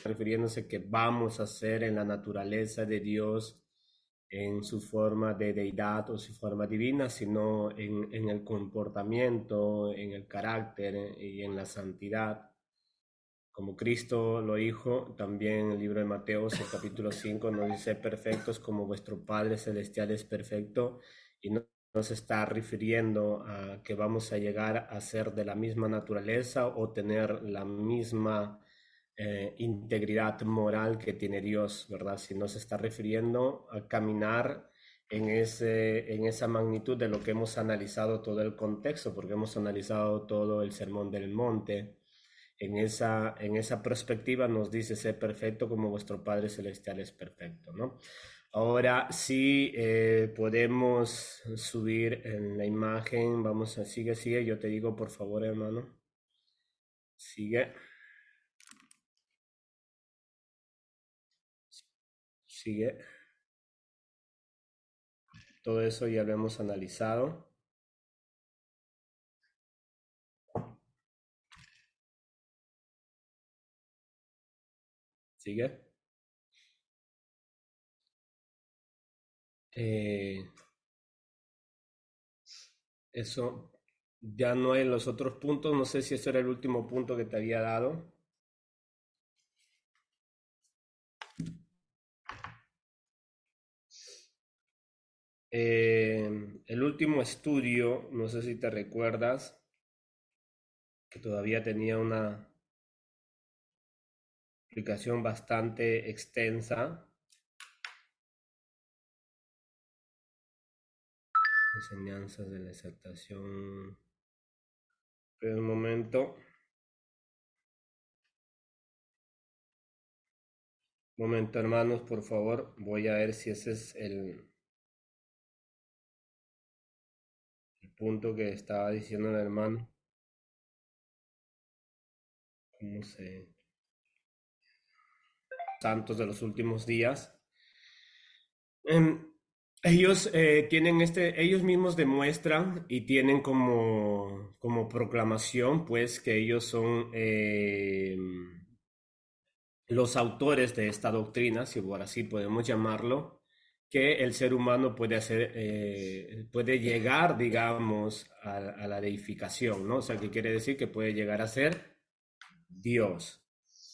refiriéndose que vamos a ser en la naturaleza de Dios, en su forma de deidad o su forma divina, sino en el comportamiento, en el carácter y en la santidad. Como Cristo lo dijo, también en el libro de Mateo, el capítulo 5, nos dice perfectos como vuestro Padre Celestial es perfecto, y no se está refiriendo a que vamos a llegar a ser de la misma naturaleza o tener la misma integridad moral que tiene Dios, ¿verdad? Sino se está refiriendo a caminar en esa magnitud de lo que hemos analizado todo el contexto, porque hemos analizado todo el Sermón del Monte. En esa perspectiva nos dice ser perfecto como vuestro Padre Celestial es perfecto, ¿no? Ahora sí podemos subir en la imagen, vamos a, sigue, yo te digo por favor hermano, sigue, sigue, todo eso ya lo hemos analizado, sigue. Eh, Eso ya no hay los otros puntos, no sé si ese era el último punto que te había dado. El último estudio, no sé si te recuerdas, que todavía tenía una explicación bastante extensa. Enseñanzas de la exaltación. Espera un momento. Momento, hermanos, por favor. Voy a ver si ese es el punto que estaba diciendo el hermano. ¿Cómo se? Santos de los últimos días. Em, ellos tienen ellos mismos demuestran y tienen como proclamación, pues, que ellos son los autores de esta doctrina, si por así podemos llamarlo, que el ser humano puede hacer, puede llegar, digamos, a la deificación, ¿no? O sea, que quiere decir que puede llegar a ser Dios.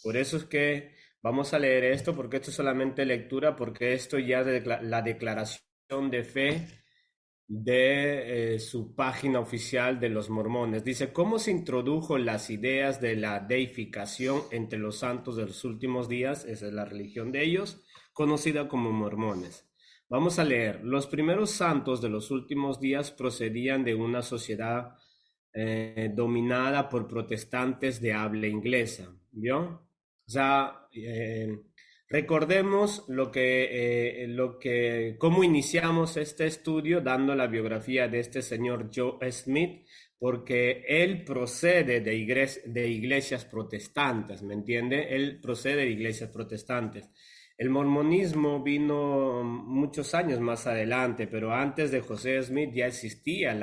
Por eso es que vamos a leer esto, porque esto es solamente lectura, porque esto ya es la declaración de fe de su página oficial de los mormones. Dice, ¿cómo se introdujo las ideas de la deificación entre los santos de los últimos días? Esa es la religión de ellos, conocida como mormones. Vamos a leer. Los primeros santos de los últimos días procedían de una sociedad dominada por protestantes de habla inglesa, ¿vio? O sea, recordemos cómo iniciamos este estudio dando la biografía de este señor Joe Smith, porque él procede de iglesias protestantes, ¿me entiende? Él procede de iglesias protestantes. El mormonismo vino muchos años más adelante, pero antes de José Smith ya existían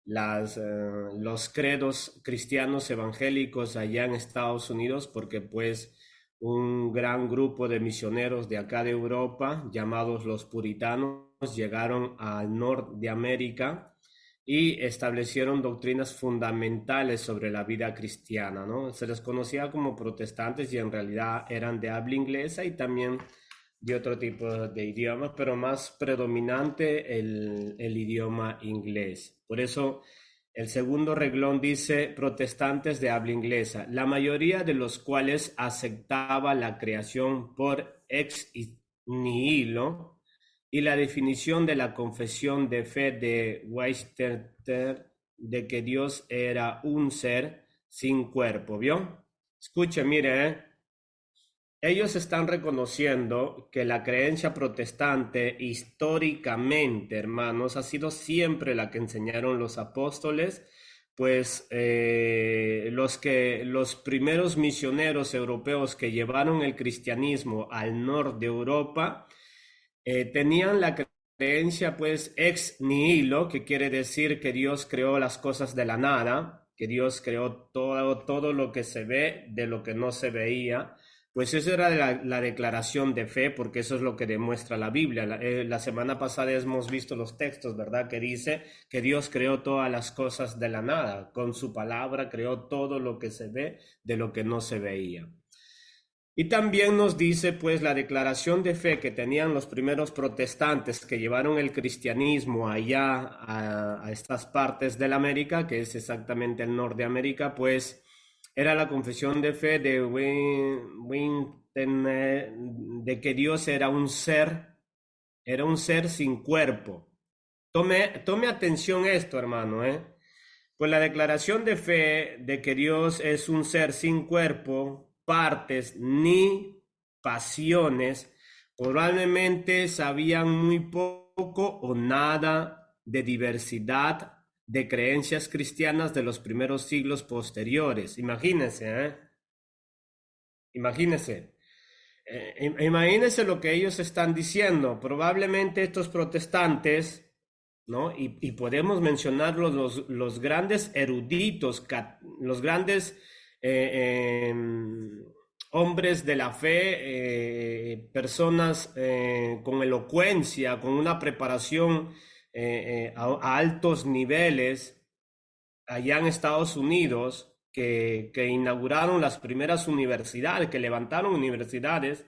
los credos cristianos evangélicos allá en Estados Unidos, porque pues un gran grupo de misioneros de acá de Europa, llamados los puritanos, llegaron al norte de América y establecieron doctrinas fundamentales sobre la vida cristiana, ¿no? Se les conocía como protestantes y en realidad eran de habla inglesa y también de otro tipo de idiomas, pero más predominante el idioma inglés. Por eso el segundo reglón dice protestantes de habla inglesa, la mayoría de los cuales aceptaba la creación por ex nihilo y la definición de la confesión de fe de Westminster de que Dios era un ser sin cuerpo, ¿vio? Escuche, mire, ellos están reconociendo que la creencia protestante históricamente, hermanos, ha sido siempre la que enseñaron los apóstoles, pues los primeros misioneros europeos que llevaron el cristianismo al norte de Europa tenían la creencia pues ex nihilo, que quiere decir que Dios creó las cosas de la nada, que Dios creó todo lo que se ve de lo que no se veía. Pues eso era la declaración de fe, porque eso es lo que demuestra la Biblia. La semana pasada hemos visto los textos, ¿verdad? Que dice que Dios creó todas las cosas de la nada. Con su palabra creó todo lo que se ve de lo que no se veía. Y también nos dice, pues, la declaración de fe que tenían los primeros protestantes que llevaron el cristianismo allá a estas partes de la América, que es exactamente el norte de América, pues era la confesión de fe de de que Dios era un ser sin cuerpo. Tome atención esto, hermano, ¿eh? Pues la declaración de fe de que Dios es un ser sin cuerpo, partes ni pasiones, probablemente sabían muy poco o nada de diversidad de creencias cristianas de los primeros siglos posteriores. Imagínense, ¿eh? Imagínense. Imagínense lo que ellos están diciendo. Probablemente estos protestantes, ¿no? Y podemos mencionar los grandes eruditos, los grandes hombres de la fe, personas con elocuencia, con una preparación a altos niveles allá en Estados Unidos, que inauguraron las primeras universidades, que levantaron universidades,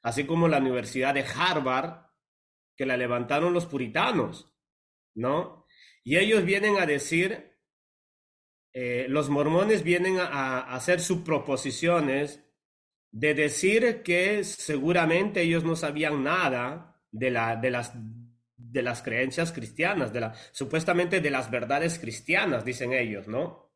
así como la Universidad de Harvard, que la levantaron los puritanos, ¿no? Y ellos vienen a decir, los mormones vienen a hacer sus proposiciones de decir que seguramente ellos no sabían nada de las creencias cristianas, supuestamente de las verdades cristianas, dicen ellos, ¿no?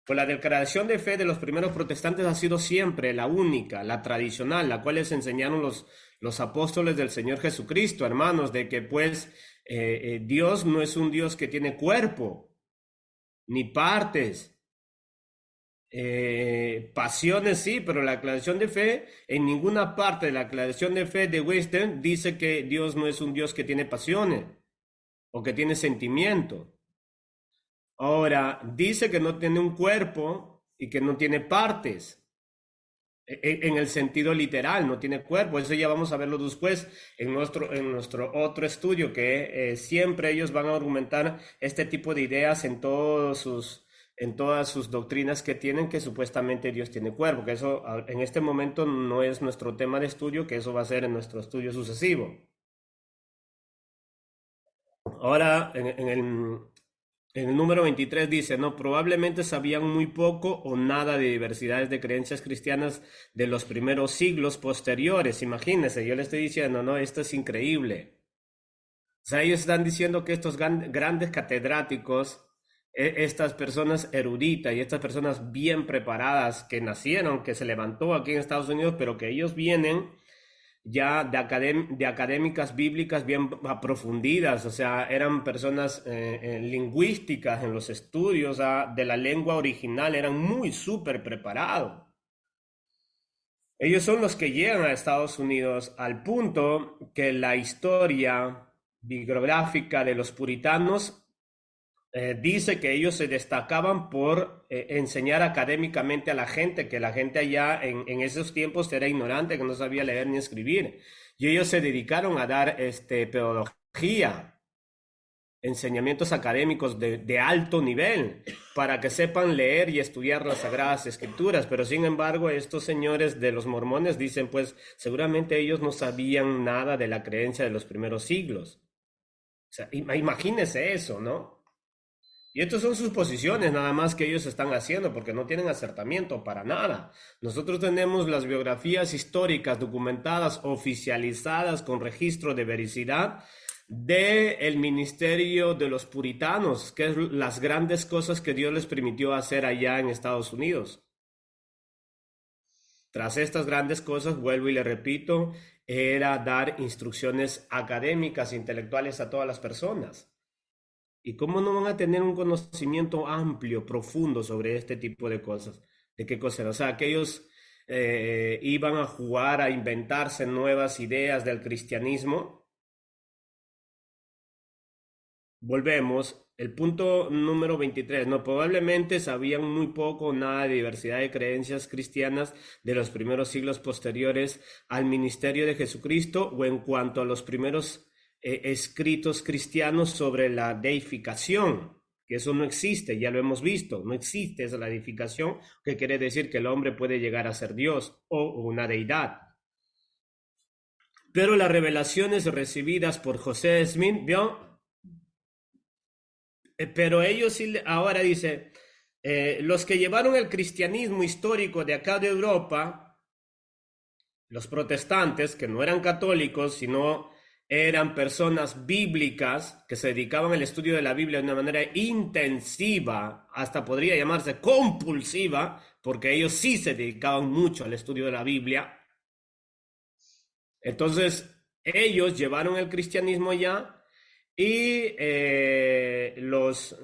Pues la declaración de fe de los primeros protestantes ha sido siempre la única, la tradicional, la cual les enseñaron los apóstoles del Señor Jesucristo, hermanos, de que pues Dios no es un Dios que tiene cuerpo, ni partes, pasiones sí, pero la declaración de fe, en ninguna parte de la declaración de fe de Western dice que Dios no es un Dios que tiene pasiones o que tiene sentimiento. Ahora, dice que no tiene un cuerpo y que no tiene partes. En el sentido literal, no tiene cuerpo. Eso ya vamos a verlo después en nuestro otro estudio, que siempre ellos van a argumentar este tipo de ideas en todas sus doctrinas que tienen, que supuestamente Dios tiene cuerpo, que eso en este momento no es nuestro tema de estudio, que eso va a ser en nuestro estudio sucesivo. Ahora, en el número 23 dice, no, probablemente sabían muy poco o nada de diversidades de creencias cristianas de los primeros siglos posteriores. Imagínense, yo le estoy diciendo, no, esto es increíble. O sea, ellos están diciendo que estos grandes catedráticos, estas personas eruditas y estas personas bien preparadas que nacieron, que se levantó aquí en Estados Unidos, pero que ellos vienen ya de académicas bíblicas bien aprofundidas, o sea, eran personas lingüísticas en los estudios de la lengua original, eran muy súper preparados. Ellos son los que llegan a Estados Unidos al punto que la historia bibliográfica de los puritanos dice que ellos se destacaban por enseñar académicamente a la gente, que la gente allá en esos tiempos era ignorante, que no sabía leer ni escribir. Y ellos se dedicaron a dar pedagogía, enseñamientos académicos de alto nivel, para que sepan leer y estudiar las Sagradas Escrituras. Pero sin embargo, estos señores de los mormones dicen, pues seguramente ellos no sabían nada de la creencia de los primeros siglos. O sea, imagínense eso, ¿no? Y estas son sus posiciones nada más que ellos están haciendo porque no tienen acertamiento para nada. Nosotros tenemos las biografías históricas documentadas, oficializadas con registro de veracidad del ministerio de los puritanos, que es las grandes cosas que Dios les permitió hacer allá en Estados Unidos. Tras estas grandes cosas, vuelvo y le repito, era dar instrucciones académicas, intelectuales a todas las personas. ¿Y cómo no van a tener un conocimiento amplio, profundo sobre este tipo de cosas? ¿De qué cosas? O sea, que ellos iban a jugar, a inventarse nuevas ideas del cristianismo, volvemos, el punto número 23, no, probablemente sabían muy poco o nada de diversidad de creencias cristianas de los primeros siglos posteriores al ministerio de Jesucristo o en cuanto a los primeros escritos cristianos sobre la deificación, que eso no existe, ya lo hemos visto, no existe esa la deificación, que quiere decir que el hombre puede llegar a ser Dios o una deidad. Pero las revelaciones recibidas por José Smith, ¿vio? Pero ellos sí, ahora dice, los que llevaron el cristianismo histórico de acá de Europa, los protestantes, que no eran católicos, sino eran personas bíblicas que se dedicaban al estudio de la Biblia de una manera intensiva, hasta podría llamarse compulsiva, porque ellos sí se dedicaban mucho al estudio de la Biblia. Entonces, ellos llevaron el cristianismo ya y los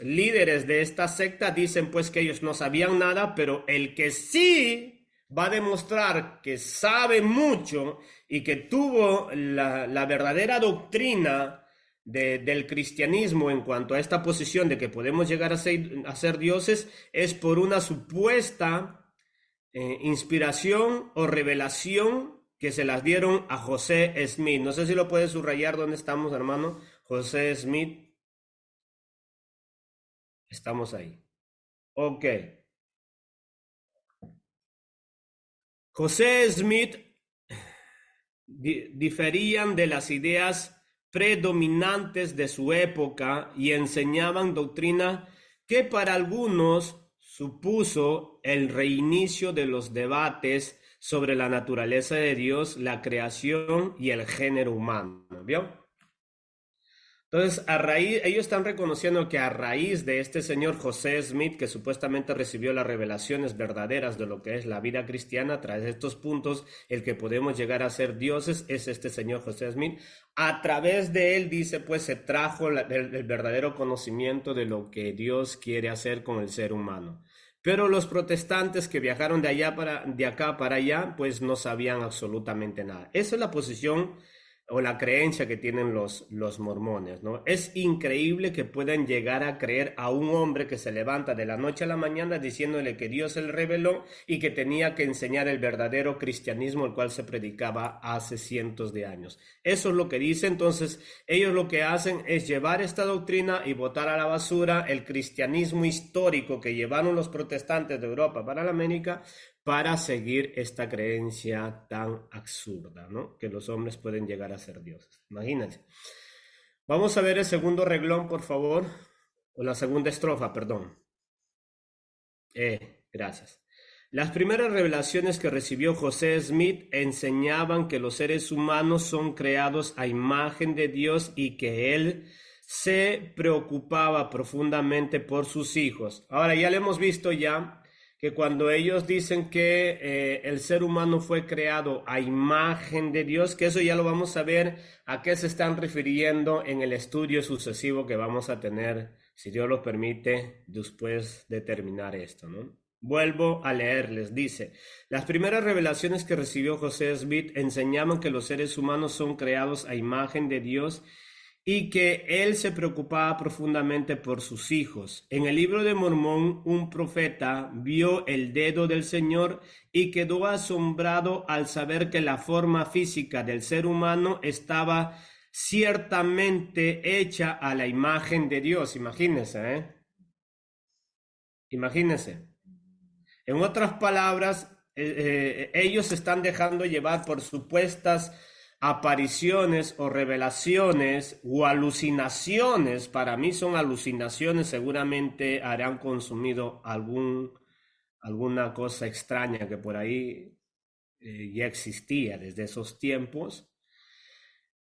líderes de esta secta dicen pues que ellos no sabían nada, pero el que sí va a demostrar que sabe mucho y que tuvo la verdadera doctrina del cristianismo en cuanto a esta posición de que podemos llegar a ser dioses es por una supuesta inspiración o revelación que se las dieron a José Smith. No sé si lo puedes subrayar dónde estamos, hermano. José Smith. Estamos ahí. Ok. José Smith diferían de las ideas predominantes de su época y enseñaban doctrina que para algunos supuso el reinicio de los debates sobre la naturaleza de Dios, la creación y el género humano. ¿Vio? Entonces, ellos están reconociendo que a raíz de este señor José Smith, que supuestamente recibió las revelaciones verdaderas de lo que es la vida cristiana, a través de estos puntos, el que podemos llegar a ser dioses es este señor José Smith. A través de él, dice, pues se trajo el verdadero conocimiento de lo que Dios quiere hacer con el ser humano. Pero los protestantes que viajaron de acá para allá, pues no sabían absolutamente nada. Esa es la posición o la creencia que tienen los mormones, ¿no? Es increíble que puedan llegar a creer a un hombre que se levanta de la noche a la mañana diciéndole que Dios se le reveló y que tenía que enseñar el verdadero cristianismo, el cual se predicaba hace cientos de años. Eso es lo que dice. Entonces, ellos lo que hacen es llevar esta doctrina y botar a la basura el cristianismo histórico que llevaron los protestantes de Europa para la América, para seguir esta creencia tan absurda, ¿no? Que los hombres pueden llegar a ser dioses. Imagínense. Vamos a ver el segundo reglón, por favor. O la segunda estrofa, perdón. Gracias. Las primeras revelaciones que recibió José Smith enseñaban que los seres humanos son creados a imagen de Dios y que él se preocupaba profundamente por sus hijos. Ahora ya le hemos visto ya que cuando ellos dicen que el ser humano fue creado a imagen de Dios, que eso ya lo vamos a ver a qué se están refiriendo en el estudio sucesivo que vamos a tener, si Dios lo permite, después de terminar esto, ¿no? Vuelvo a leerles, dice, las primeras revelaciones que recibió José Smith enseñaban que los seres humanos son creados a imagen de Dios y que él se preocupaba profundamente por sus hijos. En el libro de Mormón, un profeta vio el dedo del Señor y quedó asombrado al saber que la forma física del ser humano estaba ciertamente hecha a la imagen de Dios. Imagínense, ¿eh? Imagínense. En otras palabras, ellos se están dejando llevar por supuestas apariciones o revelaciones o alucinaciones. Para mí son alucinaciones, seguramente habrán consumido alguna cosa extraña que por ahí ya existía desde esos tiempos.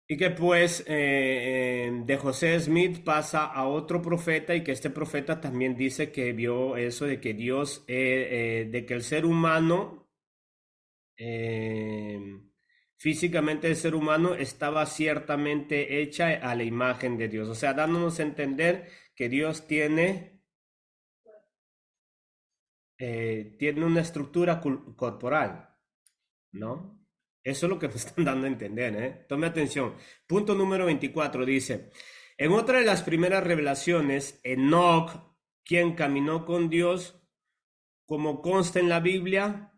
Y que pues de José Smith pasa a otro profeta y que este profeta también dice que vio eso de que Dios, de que el ser humano, eh, físicamente el ser humano estaba ciertamente hecha a la imagen de Dios. O sea, dándonos a entender que Dios tiene una estructura corporal, ¿no? Eso es lo que me están dando a entender, ¿eh? Tome atención. Punto número 24 dice, en otra de las primeras revelaciones, Enoc, quien caminó con Dios, como consta en la Biblia,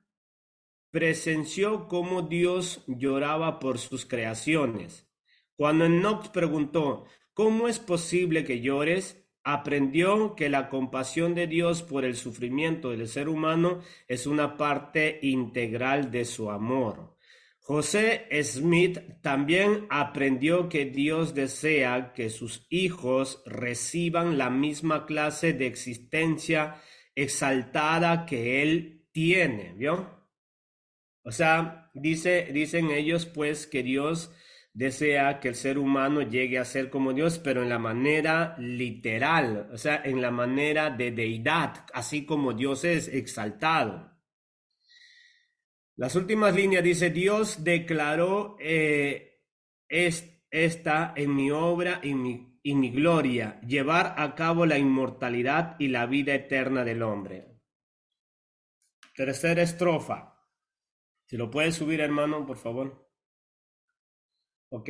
presenció cómo Dios lloraba por sus creaciones. Cuando Enoch preguntó, ¿cómo es posible que llores?, aprendió que la compasión de Dios por el sufrimiento del ser humano es una parte integral de su amor. José Smith también aprendió que Dios desea que sus hijos reciban la misma clase de existencia exaltada que él tiene, ¿vio? O sea, dicen ellos pues que Dios desea que el ser humano llegue a ser como Dios, pero en la manera literal, o sea, en la manera de deidad, así como Dios es exaltado. Las últimas líneas dice, Dios declaró esta en mi obra y mi gloria, llevar a cabo la inmortalidad y la vida eterna del hombre. Tercera estrofa. Si lo puedes subir, hermano, por favor. Ok.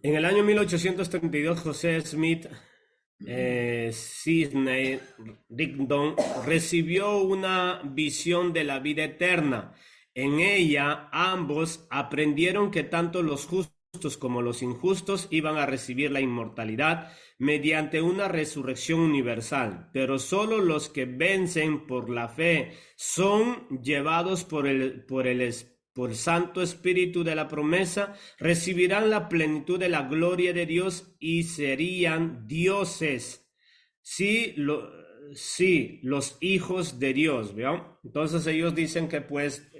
En el año 1832, José Smith Sidney Rigdon recibió una visión de la vida eterna. En ella, ambos aprendieron que tanto los justos como los injustos iban a recibir la inmortalidad mediante una resurrección universal, pero solo los que vencen por la fe son llevados por el Santo Espíritu de la promesa, recibirán la plenitud de la gloria de Dios y serían dioses. Sí, los hijos de Dios, ¿vio? Entonces ellos dicen que pues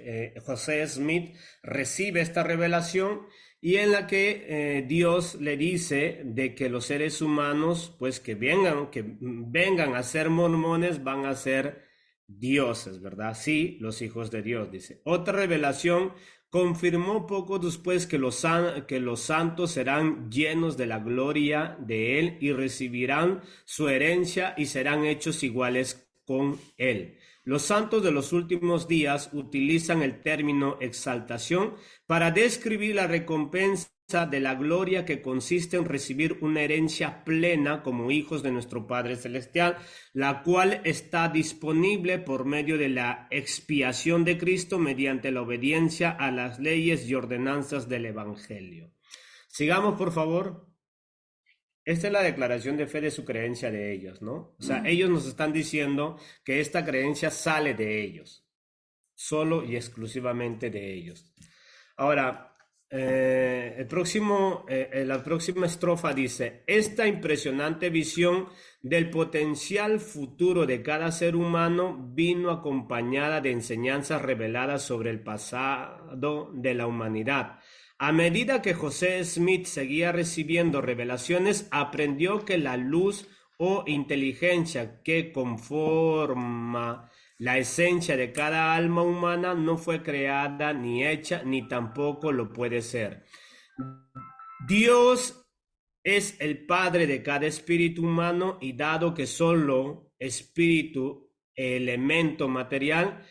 José Smith recibe esta revelación y en la que Dios le dice de que los seres humanos pues que vengan a ser mormones van a ser dioses, ¿verdad? Sí, los hijos de Dios, dice. Otra revelación confirmó poco después que los santos serán llenos de la gloria de Él y recibirán su herencia y serán hechos iguales con Él. Los santos de los últimos días utilizan el término exaltación para describir la recompensa de la gloria que consiste en recibir una herencia plena como hijos de nuestro Padre Celestial, la cual está disponible por medio de la expiación de Cristo mediante la obediencia a las leyes y ordenanzas del Evangelio. Sigamos, por favor. Esta es la declaración de fe de su creencia de ellos, ¿no? O sea, ellos nos están diciendo que esta creencia sale de ellos, solo y exclusivamente de ellos. Ahora, la próxima estrofa dice, esta impresionante visión del potencial futuro de cada ser humano vino acompañada de enseñanzas reveladas sobre el pasado de la humanidad. A medida que José Smith seguía recibiendo revelaciones, aprendió que la luz o inteligencia que conforma la esencia de cada alma humana no fue creada ni hecha, ni tampoco lo puede ser. Dios es el Padre de cada espíritu humano y dado que solo espíritu, elemento material,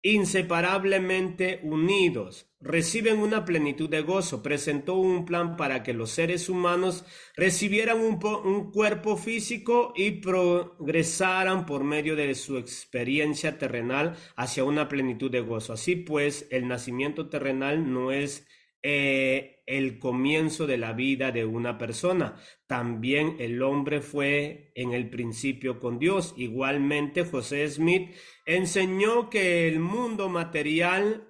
inseparablemente unidos, reciben una plenitud de gozo, presentó un plan para que los seres humanos recibieran un cuerpo físico y progresaran por medio de su experiencia terrenal hacia una plenitud de gozo. Así pues, el nacimiento terrenal no es el comienzo de la vida de una persona. También el hombre fue en el principio con Dios. Igualmente, José Smith enseñó que el mundo material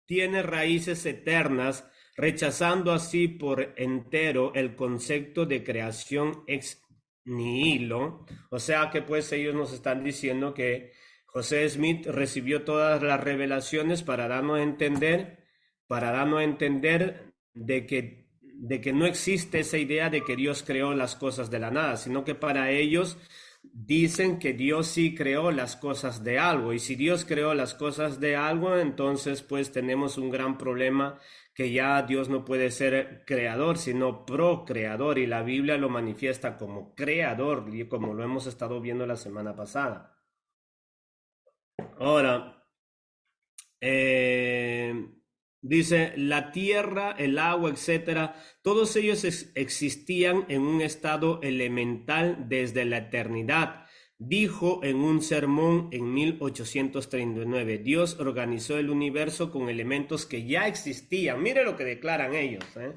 tiene raíces eternas, rechazando así por entero el concepto de creación ex nihilo. O sea que pues ellos nos están diciendo que José Smith recibió todas las revelaciones para darnos a entender de que no existe esa idea de que Dios creó las cosas de la nada, sino que para ellos dicen que Dios sí creó las cosas de algo, y si Dios creó las cosas de algo, entonces pues tenemos un gran problema, que ya Dios no puede ser creador, sino procreador, y la Biblia lo manifiesta como creador, como lo hemos estado viendo la semana pasada. Ahora, Eh, Dice, la tierra, el agua, etcétera, todos ellos existían en un estado elemental desde la eternidad. Dijo en un sermón en 1839, Dios organizó el universo con elementos que ya existían. Mire lo que declaran ellos, ¿eh?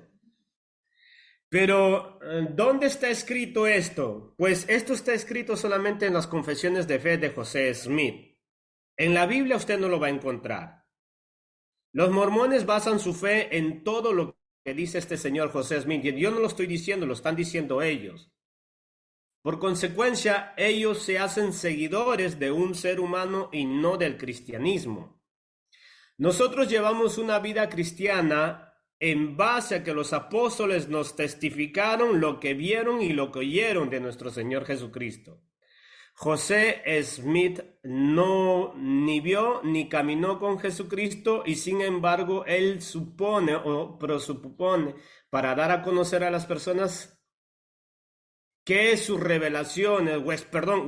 Pero, ¿dónde está escrito esto? Pues esto está escrito solamente en las confesiones de fe de José Smith. En la Biblia usted no lo va a encontrar. Los mormones basan su fe en todo lo que dice este señor José Smith. Y yo no lo estoy diciendo, lo están diciendo ellos. Por consecuencia, ellos se hacen seguidores de un ser humano y no del cristianismo. Nosotros llevamos una vida cristiana en base a que los apóstoles nos testificaron lo que vieron y lo que oyeron de nuestro Señor Jesucristo. José Smith no ni vio ni caminó con Jesucristo y sin embargo él supone o presupone para dar a conocer a las personas que sus revelaciones, o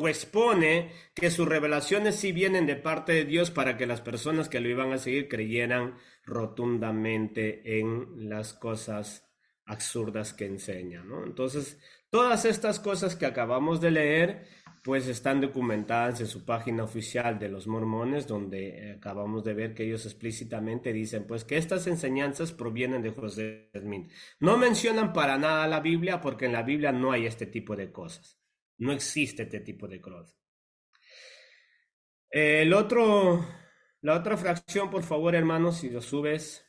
expone que sus revelaciones sí vienen de parte de Dios para que las personas que lo iban a seguir creyeran rotundamente en las cosas absurdas que enseña, ¿no? Entonces, todas estas cosas que acabamos de leer, pues están documentadas en su página oficial de los mormones, donde acabamos de ver que ellos explícitamente dicen, pues que estas enseñanzas provienen de José Smith. No mencionan para nada la Biblia, porque en la Biblia no hay este tipo de cosas. No existe este tipo de cosas. La otra fracción, por favor, hermanos, si lo subes.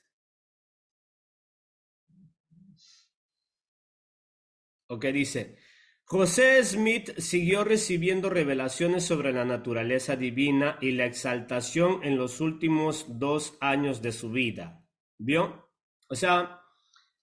Ok, dice, José Smith siguió recibiendo revelaciones sobre la naturaleza divina y la exaltación en los últimos 2 años de su vida. ¿Vio? O sea,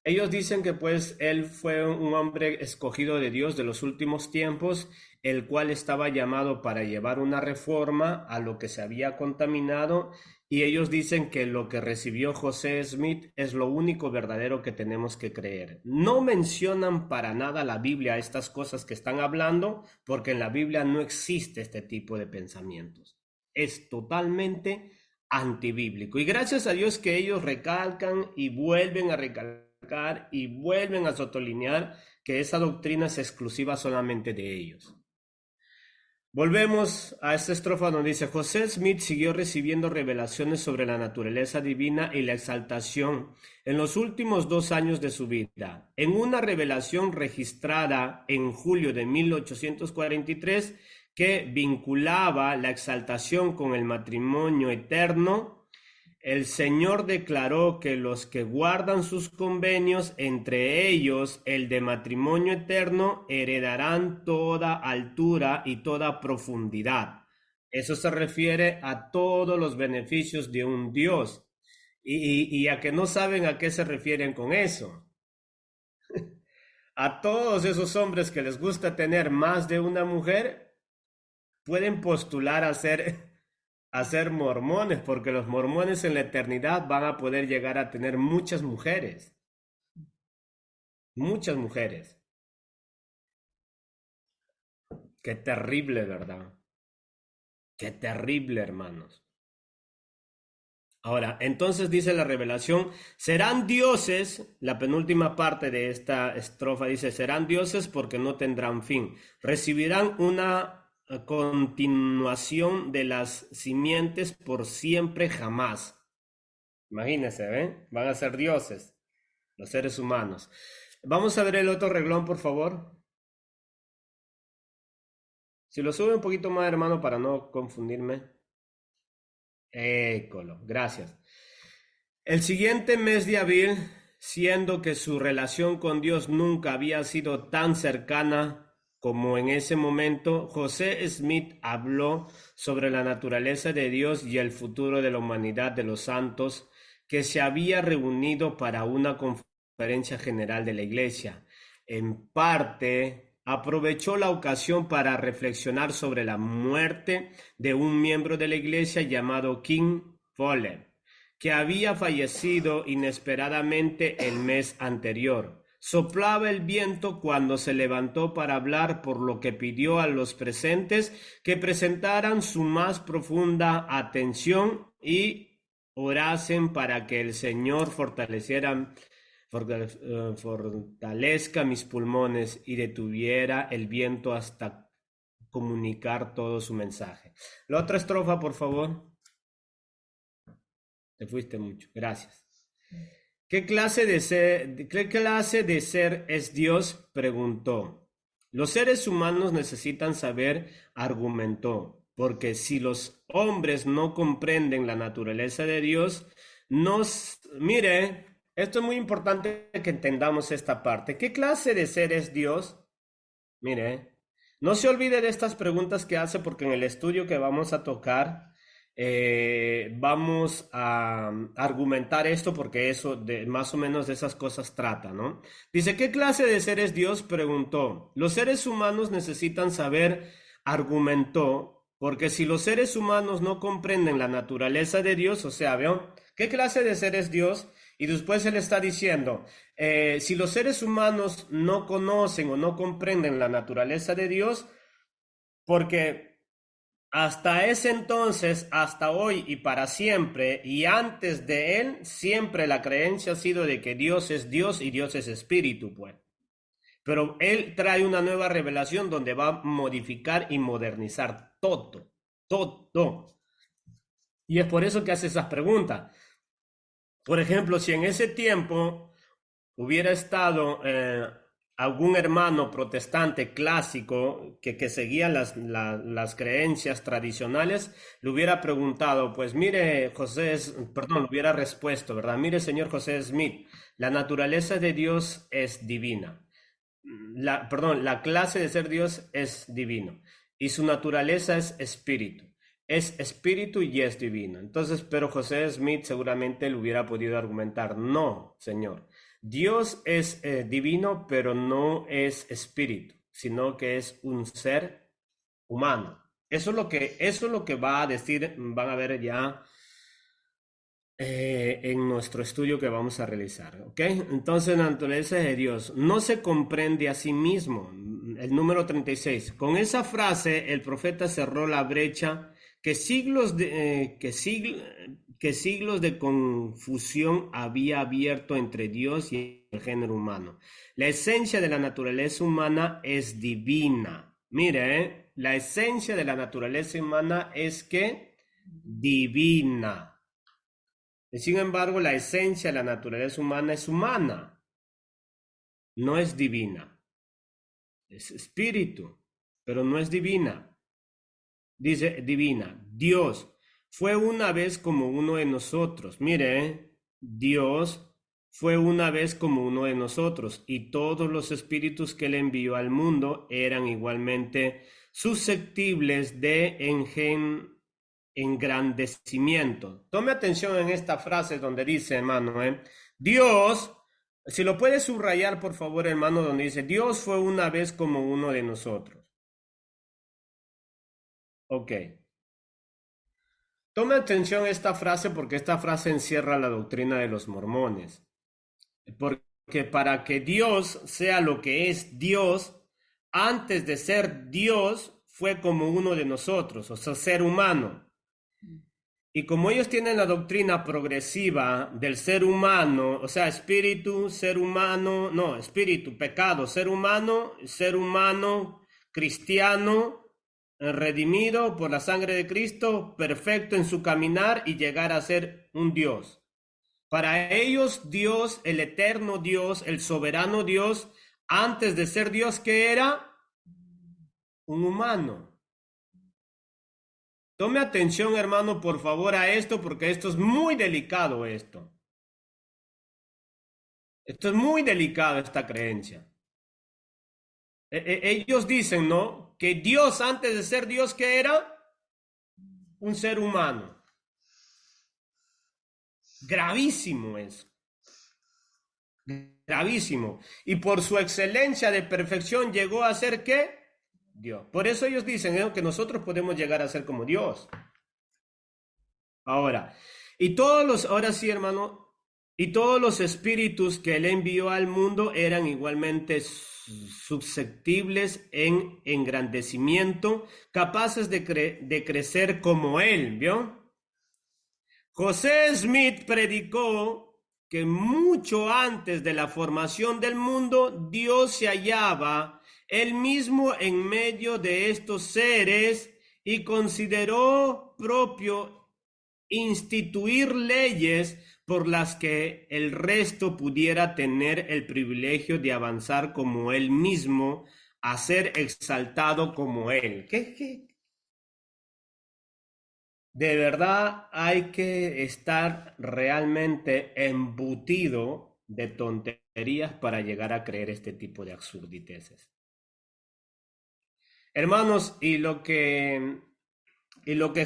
ellos dicen que pues él fue un hombre escogido de Dios de los últimos tiempos, el cual estaba llamado para llevar una reforma a lo que se había contaminado, y ellos dicen que lo que recibió José Smith es lo único verdadero que tenemos que creer. No mencionan para nada la Biblia estas cosas que están hablando, porque en la Biblia no existe este tipo de pensamientos. Es totalmente antibíblico. Y gracias a Dios que ellos recalcan y vuelven a recalcar y vuelven a sotolinear que esa doctrina es exclusiva solamente de ellos. Volvemos a esta estrofa donde dice, José Smith siguió recibiendo revelaciones sobre la naturaleza divina y la exaltación en los últimos 2 años de su vida. En una revelación registrada en julio de 1843 que vinculaba la exaltación con el matrimonio eterno, el Señor declaró que los que guardan sus convenios, entre ellos el de matrimonio eterno, heredarán toda altura y toda profundidad. Eso se refiere a todos los beneficios de un Dios. Y a que no saben a qué se refieren con eso. A todos esos hombres que les gusta tener más de una mujer, pueden postular a ser mormones, porque los mormones en la eternidad van a poder llegar a tener muchas mujeres. Muchas mujeres. Qué terrible, ¿verdad? Qué terrible, hermanos. Ahora, entonces dice la revelación, serán dioses, la penúltima parte de esta estrofa dice, serán dioses porque no tendrán fin. Recibirán una continuación de las simientes por siempre jamás. Imagínense, ¿ven? Van a ser dioses, los seres humanos. Vamos a ver el otro reglón, por favor. Si lo sube un poquito más, hermano, para no confundirme. Écolo, gracias. El siguiente mes de abril, siendo que su relación con Dios nunca había sido tan cercana como en ese momento, José Smith habló sobre la naturaleza de Dios y el futuro de la humanidad de los santos que se había reunido para una conferencia general de la Iglesia. En parte, aprovechó la ocasión para reflexionar sobre la muerte de un miembro de la Iglesia llamado King Fowler, que había fallecido inesperadamente el mes anterior. Soplaba el viento cuando se levantó para hablar, por lo que pidió a los presentes que presentaran su más profunda atención y orasen para que el Señor fortalezca mis pulmones y detuviera el viento hasta comunicar todo su mensaje. La otra estrofa, por favor. Te fuiste mucho. Gracias. ¿Qué clase de ser es Dios? Preguntó. Los seres humanos necesitan saber, argumentó, porque si los hombres no comprenden la naturaleza de Dios, mire, esto es muy importante que entendamos esta parte. ¿Qué clase de ser es Dios? Mire, no se olvide de estas preguntas que hace porque en el estudio que vamos a tocar vamos a argumentar esto porque más o menos de esas cosas trata, ¿no? Dice, ¿qué clase de ser es Dios? Preguntó. Los seres humanos necesitan saber, argumentó, porque si los seres humanos no comprenden la naturaleza de Dios, o sea, ¿veo? ¿Qué clase de ser es Dios? Y después él está diciendo, si los seres humanos no conocen o no comprenden la naturaleza de Dios, porque hasta ese entonces, hasta hoy y para siempre, y antes de él, siempre la creencia ha sido de que Dios es Dios y Dios es espíritu, pues. Pero él trae una nueva revelación donde va a modificar y modernizar todo, todo. Y es por eso que hace esas preguntas. Por ejemplo, si en ese tiempo hubiera estado algún hermano protestante clásico que seguía las creencias tradicionales, le hubiera preguntado, pues mire, le hubiera respuesto, ¿verdad? Mire, señor José Smith, la naturaleza de Dios es divina. La clase de ser Dios es divino y su naturaleza es espíritu. Es espíritu y es divino. Entonces, pero José Smith seguramente le hubiera podido argumentar, no, señor. Dios es divino, pero no es espíritu, sino que es un ser humano. Eso es lo que va a decir, van a ver ya en nuestro estudio que vamos a realizar, ¿ok? Entonces, la naturaleza de Dios no se comprende a sí mismo. El número 36. Con esa frase, el profeta cerró la brecha que siglos de confusión había abierto entre Dios y el género humano. La esencia de la naturaleza humana es divina. Mire, la esencia de la naturaleza humana es que divina. Sin embargo, la esencia de la naturaleza humana es humana, no es divina. Es espíritu, pero no es divina. Dice divina. Dios fue una vez como uno de nosotros. Mire, Dios fue una vez como uno de nosotros y todos los espíritus que él envió al mundo eran igualmente susceptibles de engrandecimiento. Tome atención en esta frase donde dice, hermano, Dios, si lo puede subrayar, por favor, hermano, donde dice, Dios fue una vez como uno de nosotros. Ok. Tome atención a esta frase porque esta frase encierra la doctrina de los mormones. Porque para que Dios sea lo que es Dios, antes de ser Dios, fue como uno de nosotros, o sea, ser humano. Y como ellos tienen la doctrina progresiva del ser humano, o sea, espíritu, ser humano, no, espíritu, pecado, ser humano, cristiano, redimido por la sangre de Cristo, perfecto en su caminar y llegar a ser un Dios. Para ellos, Dios, el eterno Dios, el soberano Dios, antes de ser Dios, ¿qué era? Un humano. Tome atención, hermano, por favor, a esto, porque esto es muy delicado, esto. Esto es muy delicado, esta creencia. Ellos dicen, ¿no? Que Dios, antes de ser Dios, ¿qué era? Un ser humano. Gravísimo eso. Gravísimo. Y por su excelencia de perfección llegó a ser, ¿qué? Dios. Por eso ellos dicen que nosotros podemos llegar a ser como Dios. Ahora sí, hermano, y todos los espíritus que él envió al mundo eran igualmente susceptibles en engrandecimiento, capaces de crecer como él, ¿vio? José Smith predicó que mucho antes de la formación del mundo, Dios se hallaba él mismo en medio de estos seres y consideró propio instituir leyes por las que el resto pudiera tener el privilegio de avanzar como él mismo, a ser exaltado como él. De verdad hay que estar realmente embutido de tonterías para llegar a creer este tipo de absurdices. Hermanos, y lo que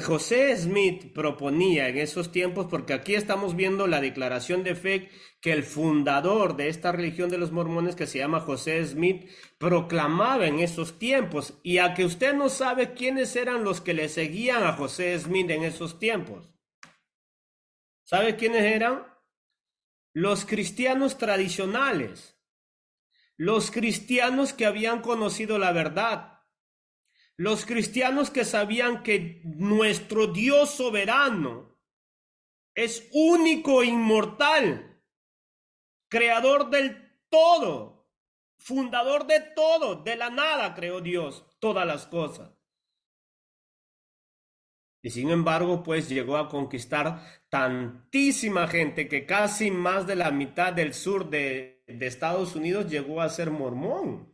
José Smith proponía en esos tiempos, porque aquí estamos viendo la declaración de fe que el fundador de esta religión de los mormones, que se llama José Smith, proclamaba en esos tiempos, y a que usted no sabe quiénes eran los que le seguían a José Smith en esos tiempos. ¿Sabe quiénes eran? Los cristianos tradicionales, los cristianos que habían conocido la verdad, los cristianos que sabían que nuestro Dios soberano es único e inmortal, creador del todo, fundador de todo, de la nada creó Dios todas las cosas. Y sin embargo, pues llegó a conquistar tantísima gente que casi más de la mitad del sur de Estados Unidos llegó a ser mormón.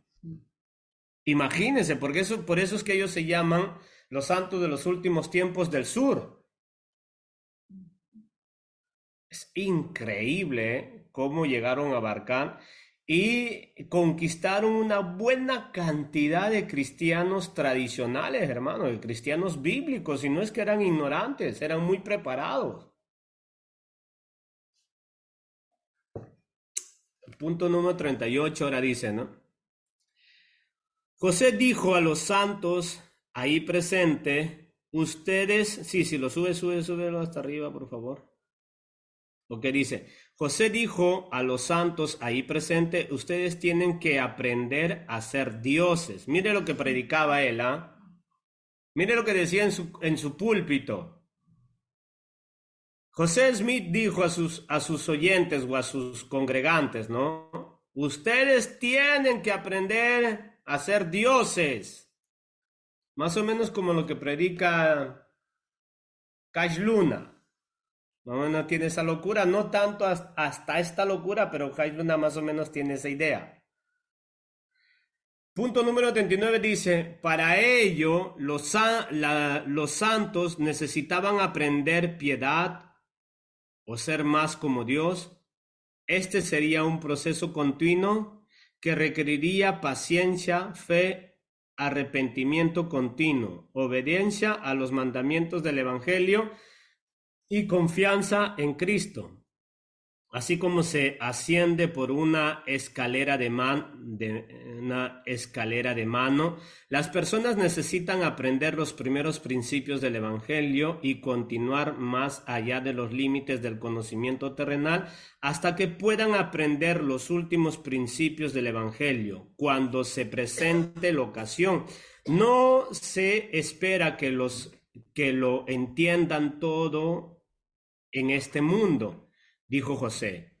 Imagínense, porque por eso es que ellos se llaman los santos de los últimos tiempos del sur. Es increíble, cómo llegaron a abarcar y conquistaron una buena cantidad de cristianos tradicionales, hermano, de cristianos bíblicos, y no es que eran ignorantes, eran muy preparados. El punto número 38 ahora dice, ¿no? José dijo a los santos ahí presente, ustedes, sí, lo súbelo hasta arriba, por favor. Porque dice, José dijo a los santos ahí presente, ustedes tienen que aprender a ser dioses. Mire lo que predicaba él, ¿ah? Mire lo que decía en su púlpito. José Smith dijo a sus oyentes o a sus congregantes, ¿no? Ustedes tienen que aprender a ser dioses. Más o menos como lo que predica Cash Luna. No tiene esa locura, no tanto hasta esta locura, pero Cash Luna más o menos tiene esa idea. Punto número 39 dice, para ello los santos necesitaban aprender piedad o ser más como Dios. Este sería un proceso continuo que requeriría paciencia, fe, arrepentimiento continuo, obediencia a los mandamientos del Evangelio y confianza en Cristo. Así como se asciende por una escalera de mano, las personas necesitan aprender los primeros principios del Evangelio y continuar más allá de los límites del conocimiento terrenal hasta que puedan aprender los últimos principios del Evangelio cuando se presente la ocasión. No se espera que lo entiendan todo en este mundo, dijo José.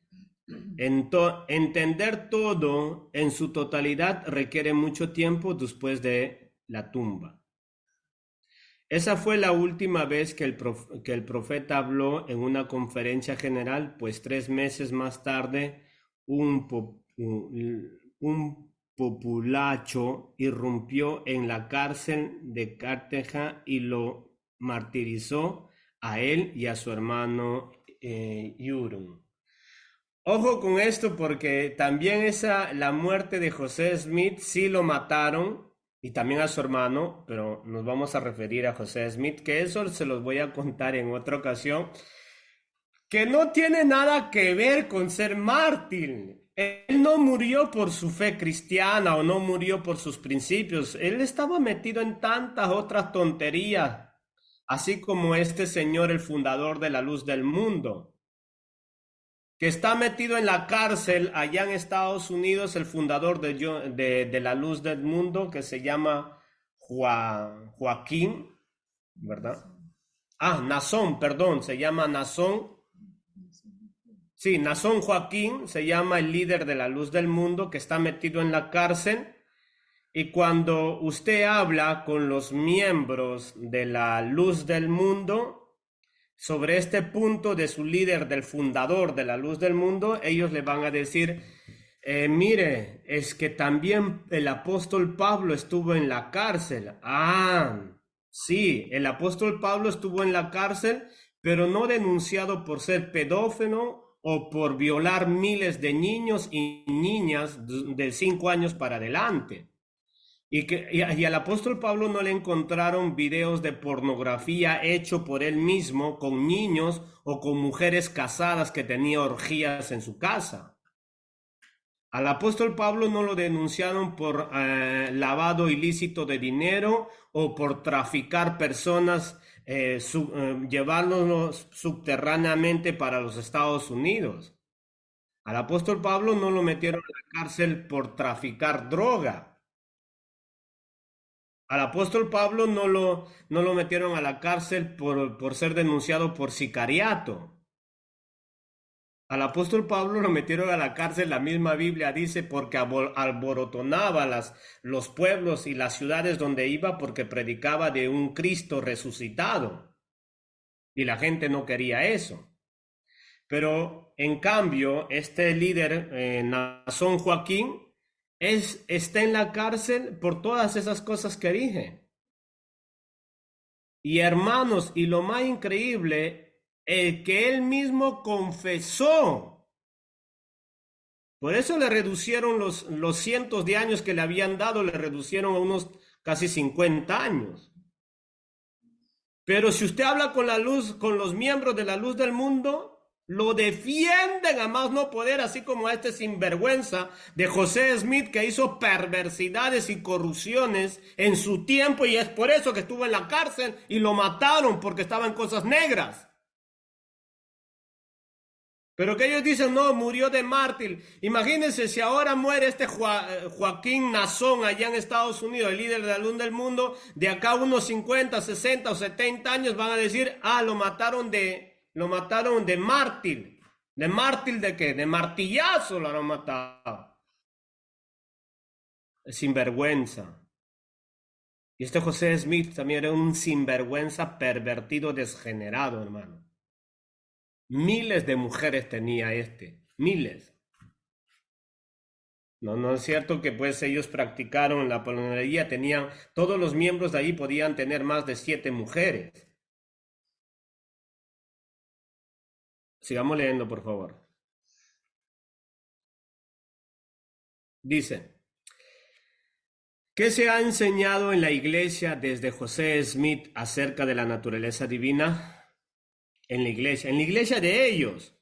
Entender todo en su totalidad requiere mucho tiempo después de la tumba. Esa fue la última vez que el profeta habló en una conferencia general, pues 3 meses más tarde un populacho irrumpió en la cárcel de Cartagena y lo martirizó a él y a su hermano Urim. Ojo con esto, porque también la muerte de José Smith sí lo mataron, y también a su hermano, pero nos vamos a referir a José Smith, que eso se los voy a contar en otra ocasión, que no tiene nada que ver con ser mártir. Él no murió por su fe cristiana o no murió por sus principios. Él estaba metido en tantas otras tonterías, así como este señor, el fundador de la luz del mundo, que está metido en la cárcel allá en Estados Unidos, el fundador de la luz del mundo, que se llama Joaquín, ¿verdad? Nazón, perdón, se llama Nazón. Sí, Nazón Joaquín se llama el líder de la Luz del Mundo que está metido en la cárcel. Y cuando usted habla con los miembros de la Luz del Mundo sobre este punto de su líder, del fundador de la Luz del Mundo, ellos le van a decir, mire, es que también el apóstol Pablo estuvo en la cárcel. Sí, el apóstol Pablo estuvo en la cárcel, pero no denunciado por ser pedófilo o por violar miles de niños y niñas de 5 años para adelante. Y al apóstol Pablo no le encontraron videos de pornografía hecho por él mismo con niños o con mujeres casadas que tenía orgías en su casa. Al apóstol Pablo no lo denunciaron por lavado ilícito de dinero o por traficar personas, llevarlos subterráneamente para los Estados Unidos. Al apóstol Pablo no lo metieron a la cárcel por traficar droga. Al apóstol Pablo no lo metieron a la cárcel por ser denunciado por sicariato. Al apóstol Pablo lo metieron a la cárcel, la misma Biblia dice, porque alborotonaba los pueblos y las ciudades donde iba porque predicaba de un Cristo resucitado. Y la gente no quería eso. Pero en cambio, este líder, Nazón Joaquín, está en la cárcel por todas esas cosas que dije. Y hermanos, y lo más increíble, el que él mismo confesó. Por eso le reducieron los cientos de años que le habían dado, le reducieron a unos casi 50 años. Pero si usted habla con la luz, con los miembros de la Luz del Mundo, lo defienden a más no poder, así como a este sinvergüenza de José Smith que hizo perversidades y corrupciones en su tiempo y es por eso que estuvo en la cárcel y lo mataron porque estaba en cosas negras. Pero que ellos dicen, no, murió de mártir. Imagínense si ahora muere este Joaquín Nazón allá en Estados Unidos, el líder de la Luz del Mundo, de acá unos 50, 60 o 70 años van a decir, lo mataron de mártir. ¿De mártir de qué? De martillazo lo han matado. Sinvergüenza. Y este José Smith también era un sinvergüenza pervertido, desgenerado, hermano. Miles de mujeres tenía miles. No es cierto que pues ellos practicaron la pornografía, todos los miembros de ahí podían tener más de 7 mujeres. Sigamos leyendo, por favor. Dice, ¿qué se ha enseñado en la iglesia desde José Smith acerca de la naturaleza divina? En la iglesia de ellos.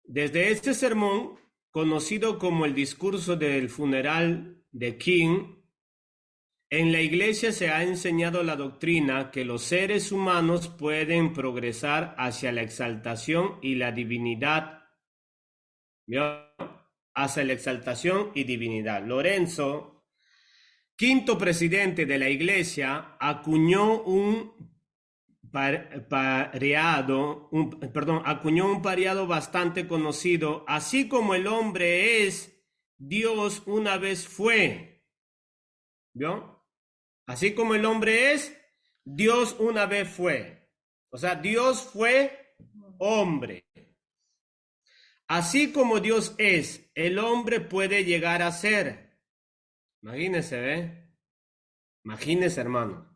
Desde este sermón, conocido como el discurso del funeral de King, en la iglesia se ha enseñado la doctrina que los seres humanos pueden progresar hacia la exaltación y la divinidad. ¿Vio? Hacia la exaltación y divinidad. Lorenzo, quinto presidente de la iglesia, acuñó un pareado bastante conocido, así como el hombre es, Dios una vez fue. ¿Vio? Así como el hombre es, Dios una vez fue. O sea, Dios fue hombre. Así como Dios es, el hombre puede llegar a ser. Imagínese, Imagínese, hermano.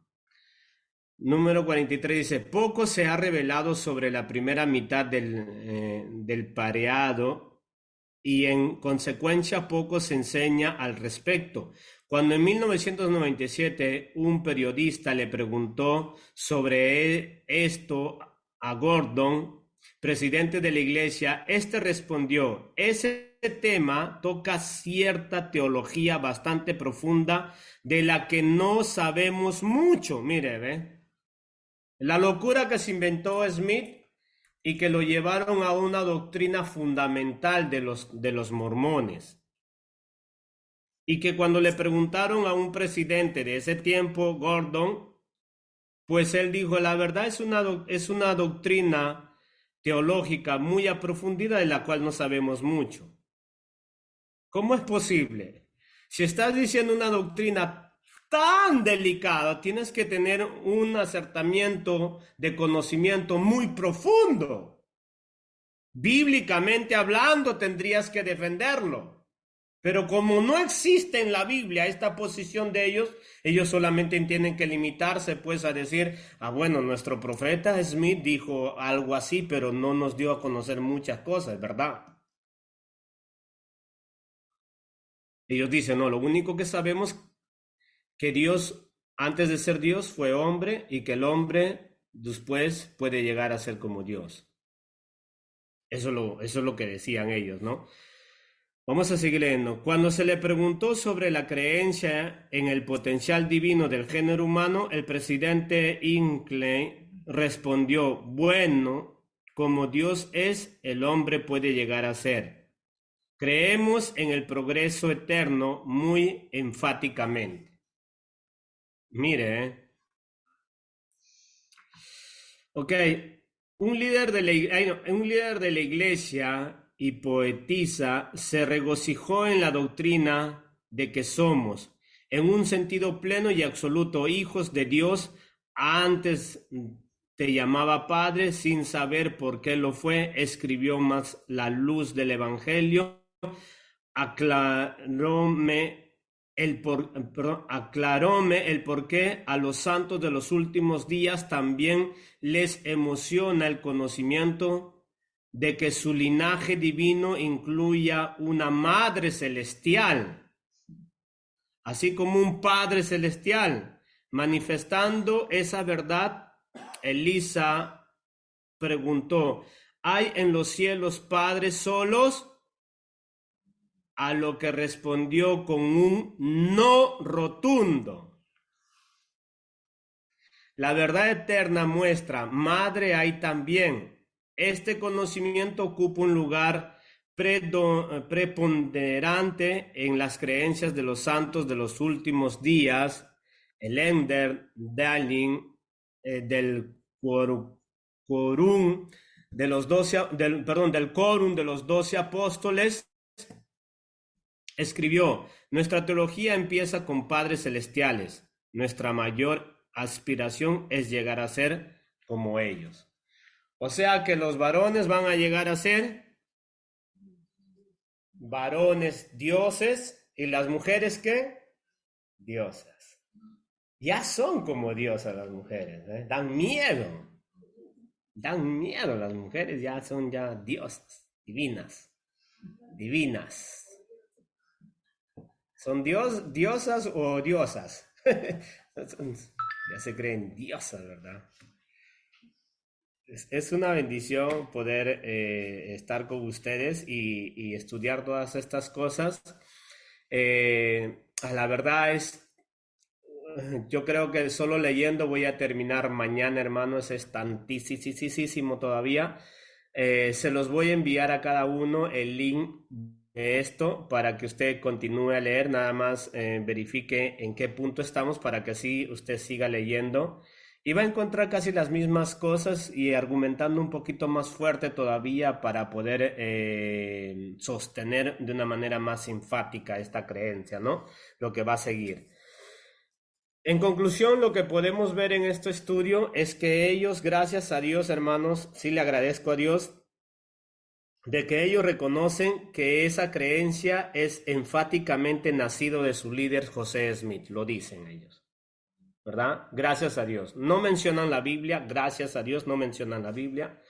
Número 43 dice, poco se ha revelado sobre la primera mitad del pareado y en consecuencia poco se enseña al respecto. Cuando en 1997 un periodista le preguntó sobre esto a Gordon, presidente de la iglesia, este respondió, ese tema toca cierta teología bastante profunda de la que no sabemos mucho. Mire, la locura que se inventó Smith y que lo llevaron a una doctrina fundamental de los mormones. Y que cuando le preguntaron a un presidente de ese tiempo, Gordon, Pues él dijo, la verdad es una doctrina teológica muy aprofundida de la cual no sabemos mucho. ¿Cómo es posible? Si estás diciendo una doctrina tan delicada, tienes que tener un acertamiento de conocimiento muy profundo. Bíblicamente hablando, tendrías que defenderlo. Pero como no existe en la Biblia esta posición de ellos solamente tienen que limitarse pues a decir, bueno, nuestro profeta Smith dijo algo así, pero no nos dio a conocer muchas cosas, ¿verdad? Ellos dicen, no, lo único que sabemos que Dios, antes de ser Dios, fue hombre y que el hombre después puede llegar a ser como Dios. Eso es lo que decían ellos, ¿no? Vamos a seguir leyendo. Cuando se le preguntó sobre la creencia en el potencial divino del género humano, el presidente Hinckley respondió, bueno, como Dios es, el hombre puede llegar a ser. Creemos en el progreso eterno muy enfáticamente. Mire, ok, un líder de la iglesia y poetisa se regocijó en la doctrina de que somos, en un sentido pleno y absoluto, hijos de Dios. Antes te llamaba Padre sin saber por qué lo fue, escribió más la luz del Evangelio, aclaróme aclaróme el por qué a los santos de los últimos días también les emociona el conocimiento de que su linaje divino incluya una madre celestial, así como un padre celestial. Manifestando esa verdad, Elisa preguntó, ¿hay en los cielos padres solos? A lo que respondió con un no rotundo. La verdad eterna muestra, madre hay también. Este conocimiento ocupa un lugar preponderante en las creencias de los santos de los últimos días. El Ender Darling del Quórum de los 12, del Quórum de los 12 apóstoles escribió, nuestra teología empieza con padres celestiales. Nuestra mayor aspiración es llegar a ser como ellos. O sea que los varones van a llegar a ser varones dioses y las mujeres ¿qué? Diosas. Ya son como diosas las mujeres, ¿eh? Dan miedo. Dan miedo las mujeres, ya son ya diosas, divinas. Divinas. ¿Son diosas o diosas? Ya se creen diosas, ¿verdad? Es una bendición poder estar con ustedes y estudiar todas estas cosas. La verdad yo creo que solo leyendo voy a terminar mañana, hermanos, es tantísimo todavía. Se los voy a enviar a cada uno el link de esto para que usted continúe a leer, nada más verifique en qué punto estamos para que así usted siga leyendo y va a encontrar casi las mismas cosas y argumentando un poquito más fuerte todavía para poder sostener de una manera más enfática esta creencia, ¿no? Lo que va a seguir. En conclusión, lo que podemos ver en este estudio es que ellos, gracias a Dios, hermanos, sí le agradezco a Dios, de que ellos reconocen que esa creencia es enfáticamente nacido de su líder José Smith, lo dicen ellos, ¿verdad? Gracias a Dios. No mencionan la Biblia, gracias a Dios no mencionan la Biblia.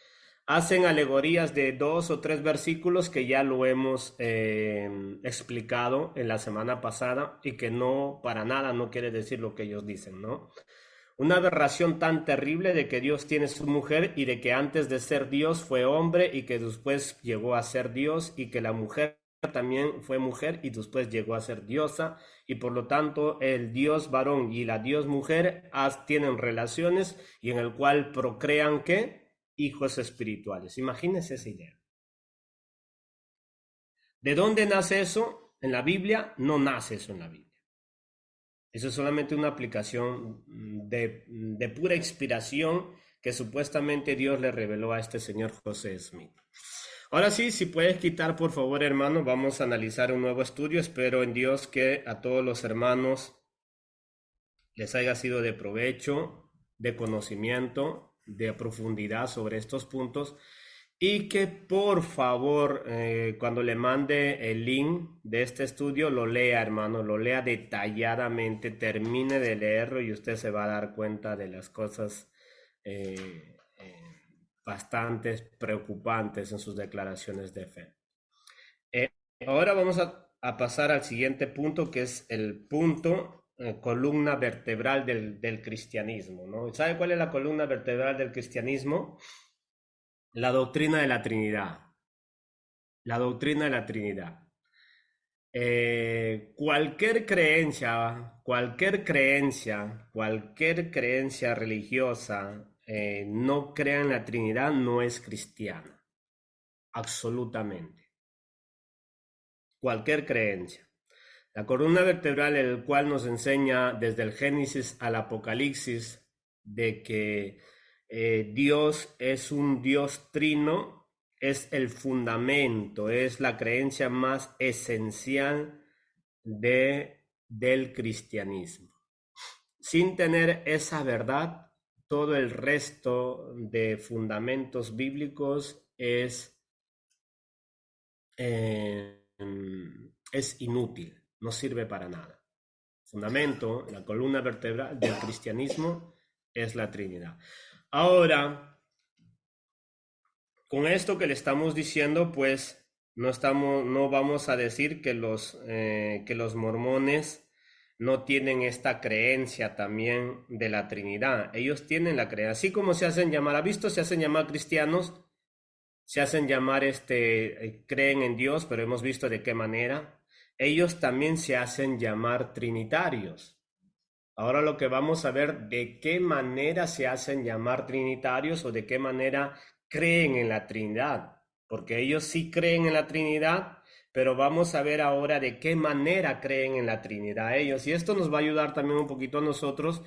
Hacen alegorías de 2 o 3 versículos que ya lo hemos explicado en la semana pasada y que no, para nada, no quiere decir lo que ellos dicen, ¿no? Una aberración tan terrible de que Dios tiene su mujer y de que antes de ser Dios fue hombre y que después llegó a ser Dios y que la mujer también fue mujer y después llegó a ser diosa y por lo tanto el Dios varón y la Dios mujer tienen relaciones y en el cual procrean ¿qué? Hijos espirituales. Imagínense esa idea. ¿De dónde nace eso? En la Biblia no nace eso en la Biblia. Eso es solamente una aplicación de pura inspiración que supuestamente Dios le reveló a este señor José Smith. Ahora sí, si puedes quitar por favor, hermano, vamos a analizar un nuevo estudio. Espero en Dios que a todos los hermanos les haya sido de provecho, de conocimiento, de profundidad sobre estos puntos. Y que por favor, cuando le mande el link de este estudio, lo lea, hermano, lo lea detalladamente, termine de leerlo y usted se va a dar cuenta de las cosas bastante preocupantes en sus declaraciones de fe. Eh, Ahora vamos a pasar al siguiente punto, que es el punto columna vertebral del cristianismo, ¿no? ¿Sabe cuál es la columna vertebral del cristianismo? La doctrina de la Trinidad. La doctrina de la Trinidad. Cualquier creencia religiosa no crea en la Trinidad no es cristiana. Absolutamente. Cualquier creencia. La columna vertebral, el cual nos enseña desde el Génesis al Apocalipsis de que Dios es un Dios trino, es el fundamento, es la creencia más esencial del cristianismo. Sin tener esa verdad, todo el resto de fundamentos bíblicos es inútil, no sirve para nada. Fundamento, la columna vertebral del cristianismo es la Trinidad. Ahora, con esto que le estamos diciendo, pues no vamos a decir que los mormones no tienen esta creencia también de la Trinidad. Ellos tienen la creencia, así como se hacen llamar, ¿ha visto? Se hacen llamar cristianos, se hacen llamar, creen en Dios, pero hemos visto de qué manera. Ellos también se hacen llamar trinitarios. Ahora lo que vamos a ver, de qué manera se hacen llamar trinitarios o de qué manera creen en la Trinidad, porque ellos sí creen en la Trinidad, pero vamos a ver ahora de qué manera creen en la Trinidad ellos. Y esto nos va a ayudar también un poquito a nosotros.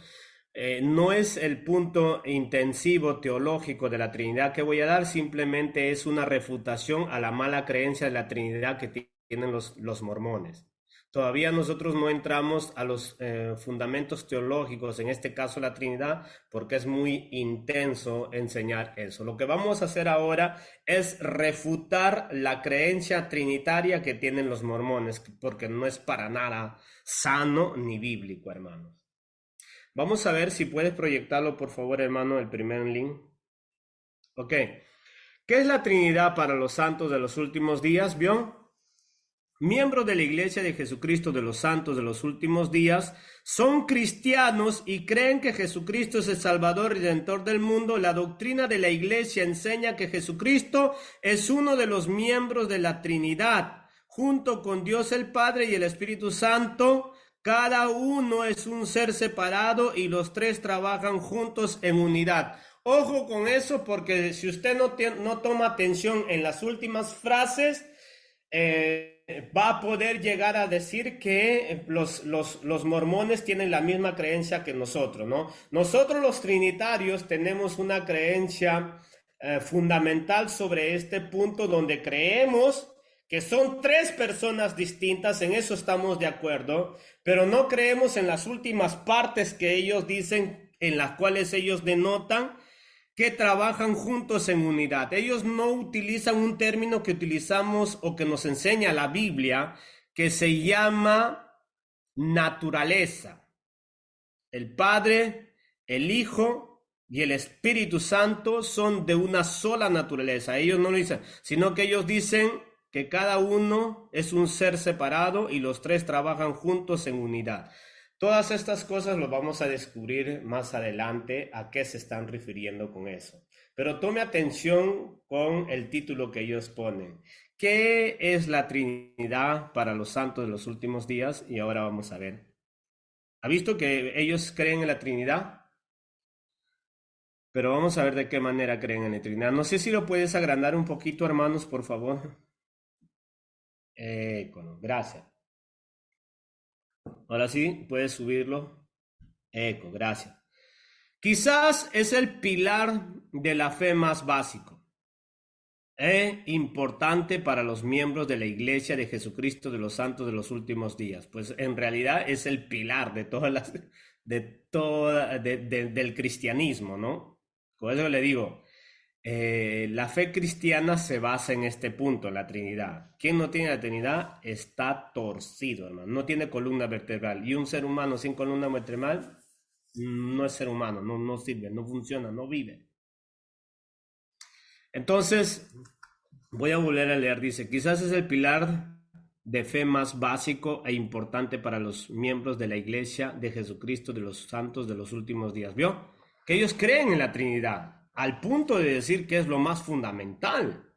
No es el punto intensivo teológico de la Trinidad que voy a dar, simplemente es una refutación a la mala creencia de la Trinidad que tienen los mormones. Todavía nosotros no entramos a los fundamentos teológicos, en este caso la Trinidad, porque es muy intenso enseñar eso. Lo que vamos a hacer ahora es refutar la creencia trinitaria que tienen los mormones, porque no es para nada sano ni bíblico, hermanos. Vamos a ver si puedes proyectarlo, por favor, hermano, el primer link. Ok. ¿Qué es la Trinidad para los santos de los últimos días? ¿Vio? Miembros de la Iglesia de Jesucristo de los Santos de los Últimos Días son cristianos y creen que Jesucristo es el Salvador y Redentor del mundo. La doctrina de la Iglesia enseña que Jesucristo es uno de los miembros de la Trinidad, junto con Dios el Padre y el Espíritu Santo. Cada uno es un ser separado y los tres trabajan juntos en unidad. Ojo con eso, porque si usted no toma atención en las últimas frases, va a poder llegar a decir que los mormones tienen la misma creencia que nosotros, ¿no? Nosotros los trinitarios tenemos una creencia fundamental sobre este punto, donde creemos que son tres personas distintas, en eso estamos de acuerdo, pero no creemos en las últimas partes que ellos dicen, en las cuales ellos denotan que trabajan juntos en unidad. Ellos no utilizan un término que utilizamos o que nos enseña la Biblia, que se llama naturaleza. El Padre, el Hijo y el Espíritu Santo son de una sola naturaleza. Ellos no lo dicen, sino que ellos dicen que cada uno es un ser separado y los tres trabajan juntos en unidad. Todas estas cosas lo vamos a descubrir más adelante a qué se están refiriendo con eso. Pero tome atención con el título que ellos ponen. ¿Qué es la Trinidad para los santos de los últimos días? Y ahora vamos a ver. ¿Ha visto que ellos creen en la Trinidad? Pero vamos a ver de qué manera creen en la Trinidad. No sé si lo puedes agrandar un poquito, hermanos, por favor. Gracias. Ahora sí, puedes subirlo. Eco, gracias. Quizás es el pilar de la fe más básico e importante para los miembros de la Iglesia de Jesucristo de los Santos de los Últimos Días. Pues en realidad es el pilar de todas las, del cristianismo, ¿no? Por eso le digo, la fe cristiana se basa en este punto, la Trinidad. Quien no tiene la Trinidad está torcido, hermano. No tiene columna vertebral. Y un ser humano sin columna vertebral no es ser humano, no sirve, no funciona, no vive. Entonces, voy a volver a leer. Dice, quizás es el pilar de fe más básico e importante para los miembros de la Iglesia de Jesucristo de los Santos de los Últimos Días. ¿Vio? Que ellos creen en la Trinidad, al punto de decir que es lo más fundamental.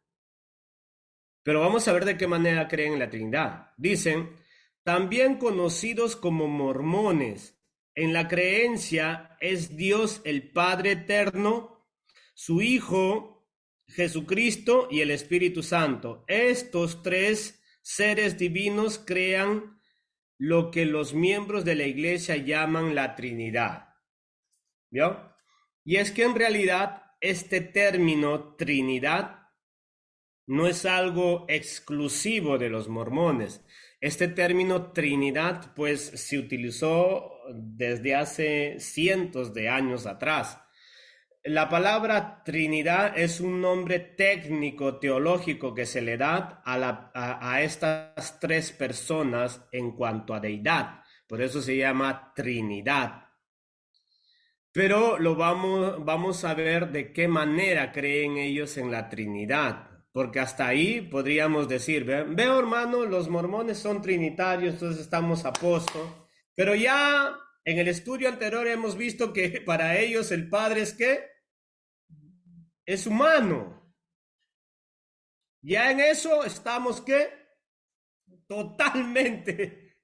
Pero vamos a ver de qué manera creen en la Trinidad. Dicen, también conocidos como mormones, en la creencia es Dios el Padre Eterno, su Hijo Jesucristo y el Espíritu Santo. Estos tres seres divinos crean lo que los miembros de la Iglesia llaman la Trinidad. ¿Vio? Y es que en realidad este término Trinidad no es algo exclusivo de los mormones. Este término Trinidad pues se utilizó desde hace cientos de años atrás. La palabra Trinidad es un nombre técnico teológico que se le da a estas tres personas en cuanto a deidad. Por eso se llama Trinidad. Pero vamos a ver de qué manera creen ellos en la Trinidad. Porque hasta ahí podríamos decir, veo hermano, los mormones son trinitarios, entonces estamos a posto. Pero ya en el estudio anterior hemos visto que para ellos el Padre es ¿qué? Es humano. Ya en eso estamos ¿qué? Totalmente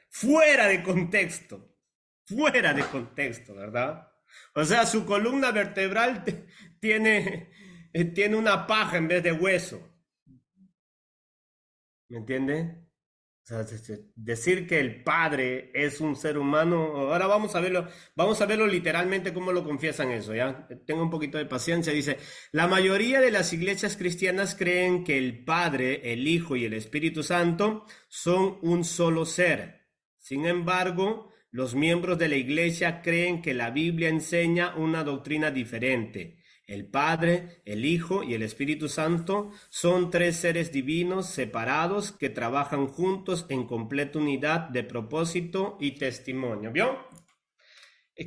fuera de contexto, ¿verdad? O sea, su columna vertebral tiene una paja en vez de hueso. ¿Me entiende? O sea, decir que el Padre es un ser humano, ahora vamos a verlo literalmente cómo lo confiesan eso, ¿ya? Tengo un poquito de paciencia, dice, la mayoría de las iglesias cristianas creen que el Padre, el Hijo y el Espíritu Santo son un solo ser. Sin embargo, los miembros de la iglesia creen que la Biblia enseña una doctrina diferente. El Padre, el Hijo y el Espíritu Santo son tres seres divinos separados que trabajan juntos en completa unidad de propósito y testimonio. ¿Vio?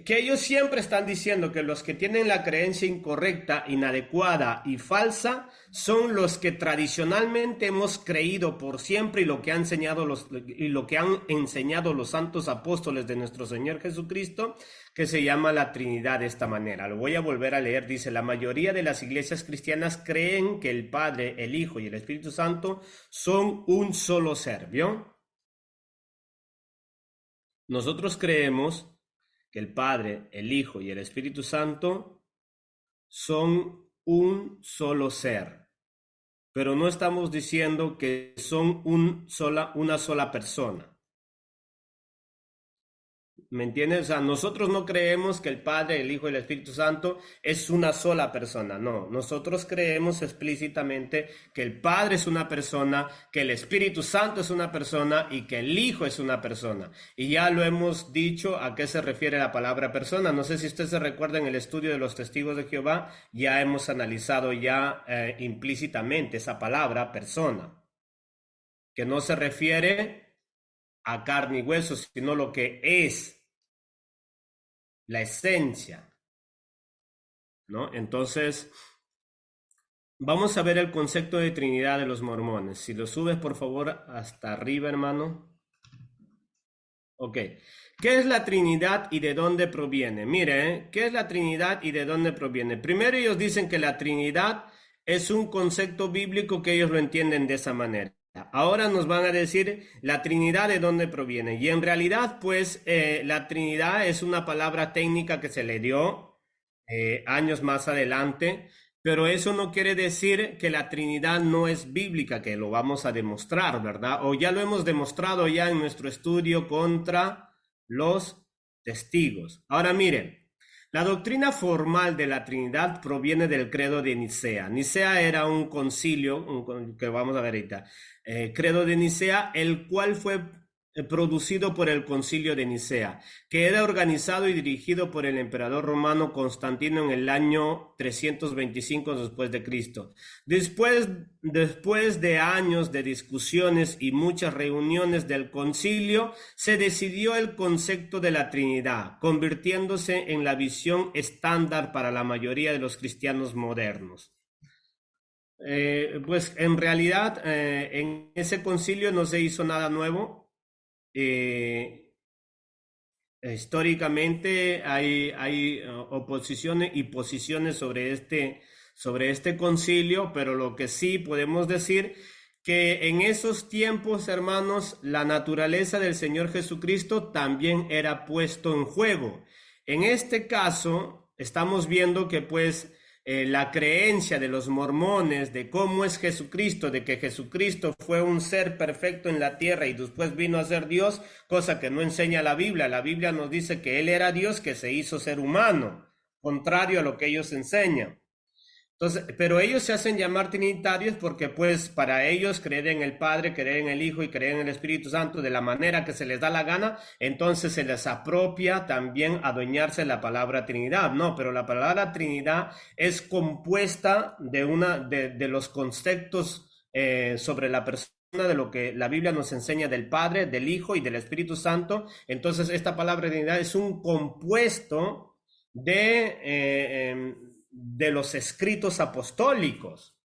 Que ellos siempre están diciendo que los que tienen la creencia incorrecta, inadecuada y falsa son los que tradicionalmente hemos creído por siempre y lo que han enseñado los santos apóstoles de nuestro Señor Jesucristo, que se llama la Trinidad de esta manera. Lo voy a volver a leer. Dice, la mayoría de las iglesias cristianas creen que el Padre, el Hijo y el Espíritu Santo son un solo ser. ¿Vio? Nosotros creemos que el Padre, el Hijo y el Espíritu Santo son un solo ser, pero no estamos diciendo que son una sola persona. ¿Me entiendes? O sea, nosotros no creemos que el Padre, el Hijo y el Espíritu Santo es una sola persona. No, nosotros creemos explícitamente que el Padre es una persona, que el Espíritu Santo es una persona y que el Hijo es una persona. Y ya lo hemos dicho a qué se refiere la palabra persona. No sé si usted se recuerda en el estudio de los testigos de Jehová, ya hemos analizado ya implícitamente esa palabra persona, que no se refiere a carne y hueso, sino lo que es la esencia, ¿no? Entonces, vamos a ver el concepto de Trinidad de los mormones. Si lo subes, por favor, hasta arriba, hermano. Ok. ¿Qué es la Trinidad y de dónde proviene? Mire, ¿qué es la Trinidad y de dónde proviene? Primero ellos dicen que la Trinidad es un concepto bíblico que ellos lo entienden de esa manera. Ahora nos van a decir la Trinidad de dónde proviene. Y en realidad, pues, la Trinidad es una palabra técnica que se le dio años más adelante, Pero eso no quiere decir que la Trinidad no es bíblica, que lo vamos a demostrar, ¿verdad? O ya lo hemos demostrado ya en nuestro estudio contra los testigos. Ahora miren, la doctrina formal de la Trinidad proviene del credo de Nicea. Nicea era un concilio, que vamos a ver ahorita, credo de Nicea, el cual fue producido por el concilio de Nicea, que era organizado y dirigido por el emperador romano Constantino en el año 325 después de Cristo. Después de años de discusiones y muchas reuniones del concilio, se decidió el concepto de la Trinidad, convirtiéndose en la visión estándar para la mayoría de los cristianos modernos. Pues en realidad en ese concilio no se hizo nada nuevo. Históricamente hay oposiciones y posiciones sobre este concilio, pero lo que sí podemos decir que en esos tiempos, hermanos, la naturaleza del Señor Jesucristo también era puesto en juego. En este caso, estamos viendo que pues la creencia de los mormones de cómo es Jesucristo, de que Jesucristo fue un ser perfecto en la tierra y después vino a ser Dios, cosa que no enseña la Biblia. La Biblia nos dice que Él era Dios que se hizo ser humano, contrario a lo que ellos enseñan. Entonces, pero ellos se hacen llamar trinitarios porque pues para ellos creer en el Padre, creer en el Hijo y creer en el Espíritu Santo de la manera que se les da la gana, entonces se les apropia también adueñarse de la palabra Trinidad. No, pero la palabra Trinidad es compuesta de los conceptos sobre la persona, de lo que la Biblia nos enseña del Padre, del Hijo y del Espíritu Santo. Entonces esta palabra Trinidad es un compuesto de los escritos apostólicos.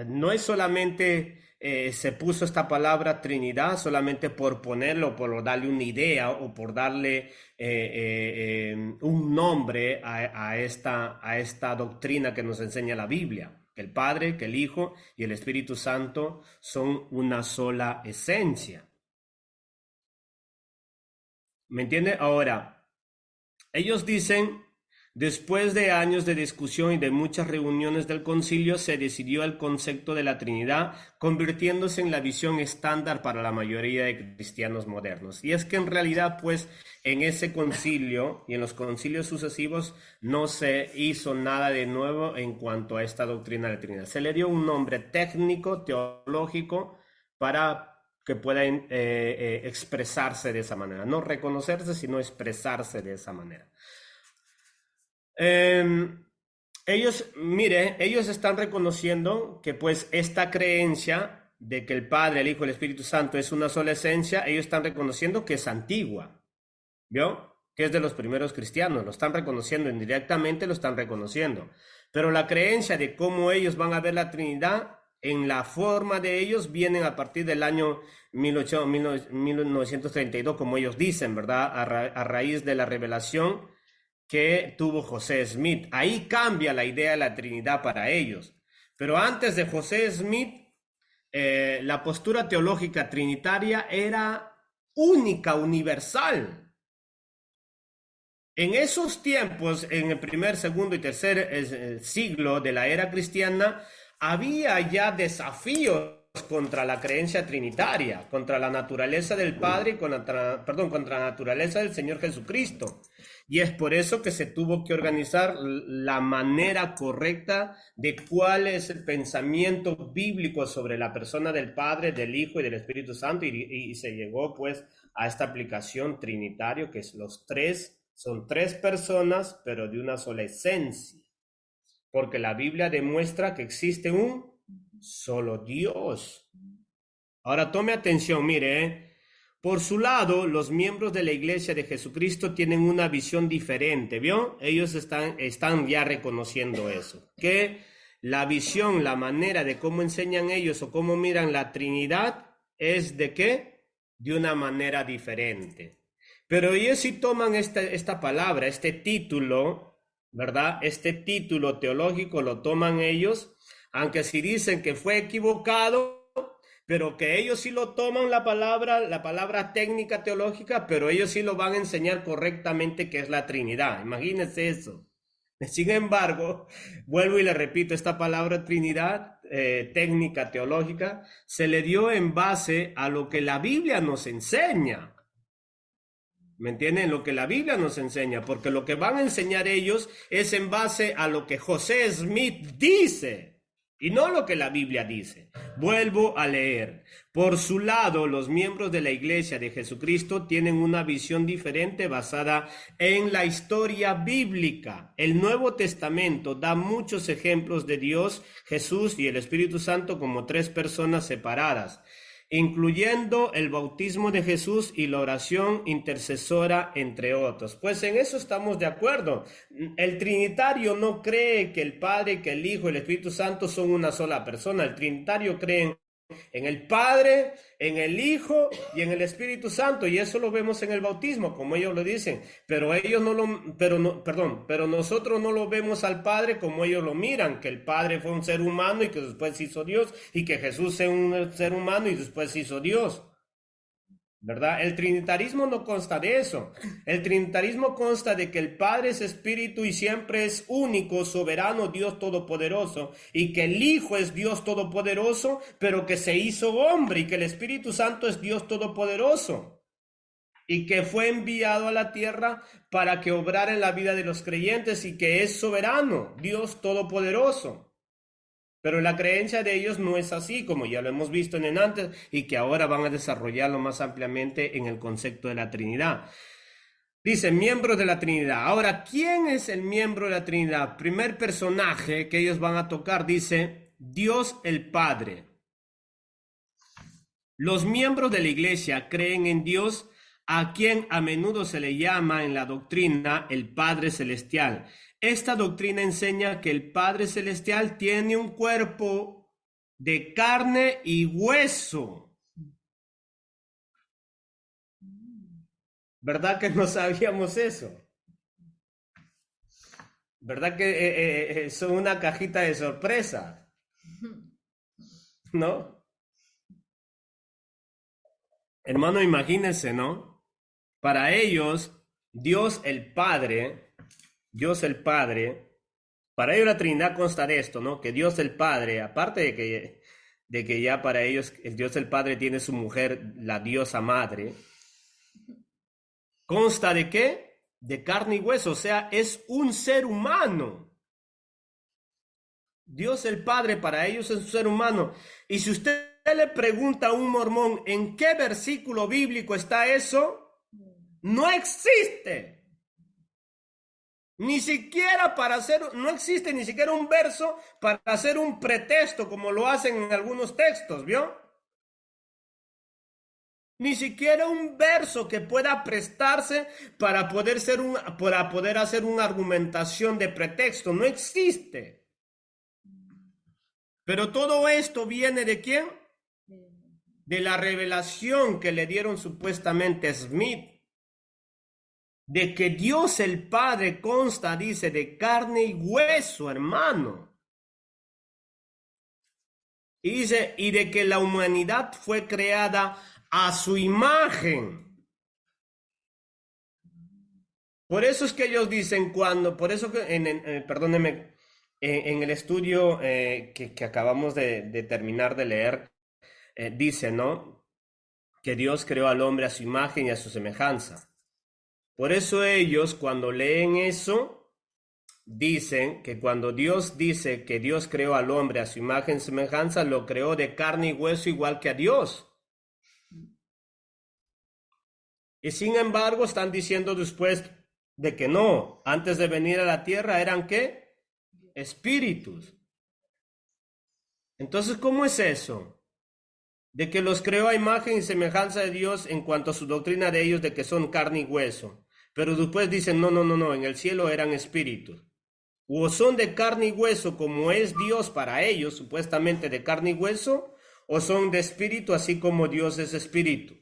No es solamente se puso esta palabra Trinidad solamente por ponerlo, por darle una idea o por darle un nombre a esta doctrina que nos enseña la Biblia. Que el Padre, que el Hijo y el Espíritu Santo son una sola esencia. ¿Me entiende? Ahora, ellos dicen, después de años de discusión y de muchas reuniones del concilio, se decidió el concepto de la Trinidad, convirtiéndose en la visión estándar para la mayoría de cristianos modernos. Y es que en realidad, pues, en ese concilio y en los concilios sucesivos no se hizo nada de nuevo en cuanto a esta doctrina de la Trinidad. Se le dio un nombre técnico, teológico, para que pueda expresarse de esa manera. No reconocerse, sino expresarse de esa manera. Ellos están reconociendo que pues esta creencia de que el Padre, el Hijo y el Espíritu Santo es una sola esencia, ellos están reconociendo que es antigua, ¿vio? Que es de los primeros cristianos, lo están reconociendo indirectamente, lo están reconociendo. Pero la creencia de cómo ellos van a ver la Trinidad en la forma de ellos vienen a partir del año 1932, como ellos dicen, ¿verdad? A raíz de la revelación que tuvo José Smith. Ahí cambia la idea de la Trinidad para ellos. Pero antes de José Smith, la postura teológica trinitaria era única, universal. En esos tiempos, en el primer, segundo y tercer siglo de la era cristiana, había ya desafíos contra la creencia trinitaria, contra la naturaleza del Padre y contra la naturaleza del Señor Jesucristo. Y es por eso que se tuvo que organizar la manera correcta de cuál es el pensamiento bíblico sobre la persona del Padre, del Hijo y del Espíritu Santo, y se llegó pues a esta aplicación trinitario, que es son tres personas, pero de una sola esencia. Porque la Biblia demuestra que existe un solo Dios. Ahora tome atención, mire, por su lado, los miembros de la Iglesia de Jesucristo tienen una visión diferente, ¿vio? Ellos están ya reconociendo eso, que la visión, la manera de cómo enseñan ellos o cómo miran la Trinidad es ¿de qué? De una manera diferente. Pero ellos sí toman esta palabra, este título, ¿verdad? Este título teológico lo toman ellos, aunque si dicen que fue equivocado, pero que ellos sí lo toman la palabra técnica teológica, pero ellos sí lo van a enseñar correctamente que es la Trinidad. Imagínense eso. Sin embargo, vuelvo y le repito, esta palabra Trinidad, técnica teológica, se le dio en base a lo que la Biblia nos enseña. ¿Me entienden? Lo que la Biblia nos enseña, porque lo que van a enseñar ellos es en base a lo que José Smith dice y no lo que la Biblia dice. Vuelvo a leer. Por su lado, los miembros de la Iglesia de Jesucristo tienen una visión diferente basada en la historia bíblica. El Nuevo Testamento da muchos ejemplos de Dios, Jesús y el Espíritu Santo como tres personas separadas, incluyendo el bautismo de Jesús y la oración intercesora, entre otros. Pues en eso estamos de acuerdo. El trinitario no cree que el Padre, que el Hijo y el Espíritu Santo son una sola persona. El trinitario cree en el Padre, en el Hijo y en el Espíritu Santo, y eso lo vemos en el bautismo, como ellos lo dicen, pero ellos no lo, pero no, perdón, pero nosotros no lo vemos al Padre como ellos lo miran, que el Padre fue un ser humano y que después se hizo Dios, y que Jesús es un ser humano y después se hizo Dios. ¿Verdad? El trinitarismo no consta de eso. El trinitarismo consta de que el Padre es espíritu y siempre es único, soberano, Dios todopoderoso, y que el Hijo es Dios todopoderoso, pero que se hizo hombre, y que el Espíritu Santo es Dios todopoderoso, y que fue enviado a la tierra para que obrara en la vida de los creyentes, y que es soberano, Dios todopoderoso. Pero la creencia de ellos no es así, como ya lo hemos visto en antes, y que ahora van a desarrollarlo más ampliamente en el concepto de la Trinidad. Dice, miembros de la Trinidad. Ahora, ¿quién es el miembro de la Trinidad? Primer personaje que ellos van a tocar, dice, Dios el Padre. Los miembros de la Iglesia creen en Dios, a quien a menudo se le llama en la doctrina el Padre Celestial. Esta doctrina enseña que el Padre Celestial tiene un cuerpo de carne y hueso. ¿Verdad que no sabíamos eso? ¿Verdad que son una cajita de sorpresa? ¿No? Hermano, imagínense, ¿no? Para ellos, Dios el Padre, para ellos la Trinidad consta de esto, ¿no? Que Dios el Padre, aparte de que ya para ellos el Dios el Padre tiene su mujer, la diosa madre, ¿consta de qué? De carne y hueso, o sea, es un ser humano. Dios el Padre para ellos es un ser humano. Y si usted le pregunta a un mormón en qué versículo bíblico está eso, no existe. Ni siquiera para hacer, no existe ni siquiera un verso para hacer un pretexto como lo hacen en algunos textos, ¿vio? Ni siquiera un verso que pueda prestarse para poder hacer una argumentación de pretexto, no existe. Pero todo esto viene ¿de quién? De la revelación que le dieron supuestamente Smith, de que Dios el Padre consta, dice, de carne y hueso, hermano. Y dice, y de que la humanidad fue creada a su imagen. Por eso es que ellos dicen por eso que, perdónenme, en el estudio que acabamos de terminar de leer, dice, ¿no? Que Dios creó al hombre a su imagen y a su semejanza. Por eso ellos, cuando leen eso, dicen que cuando Dios dice que Dios creó al hombre a su imagen y semejanza, lo creó de carne y hueso igual que a Dios. Y sin embargo, están diciendo después de que no, antes de venir a la tierra eran ¿qué? Espíritus. Entonces, ¿cómo es eso? De que los creó a imagen y semejanza de Dios en cuanto a su doctrina de ellos de que son carne y hueso. Pero después dicen, no, en el cielo eran espíritus. O son de carne y hueso como es Dios para ellos, supuestamente de carne y hueso, o son de espíritu así como Dios es espíritu.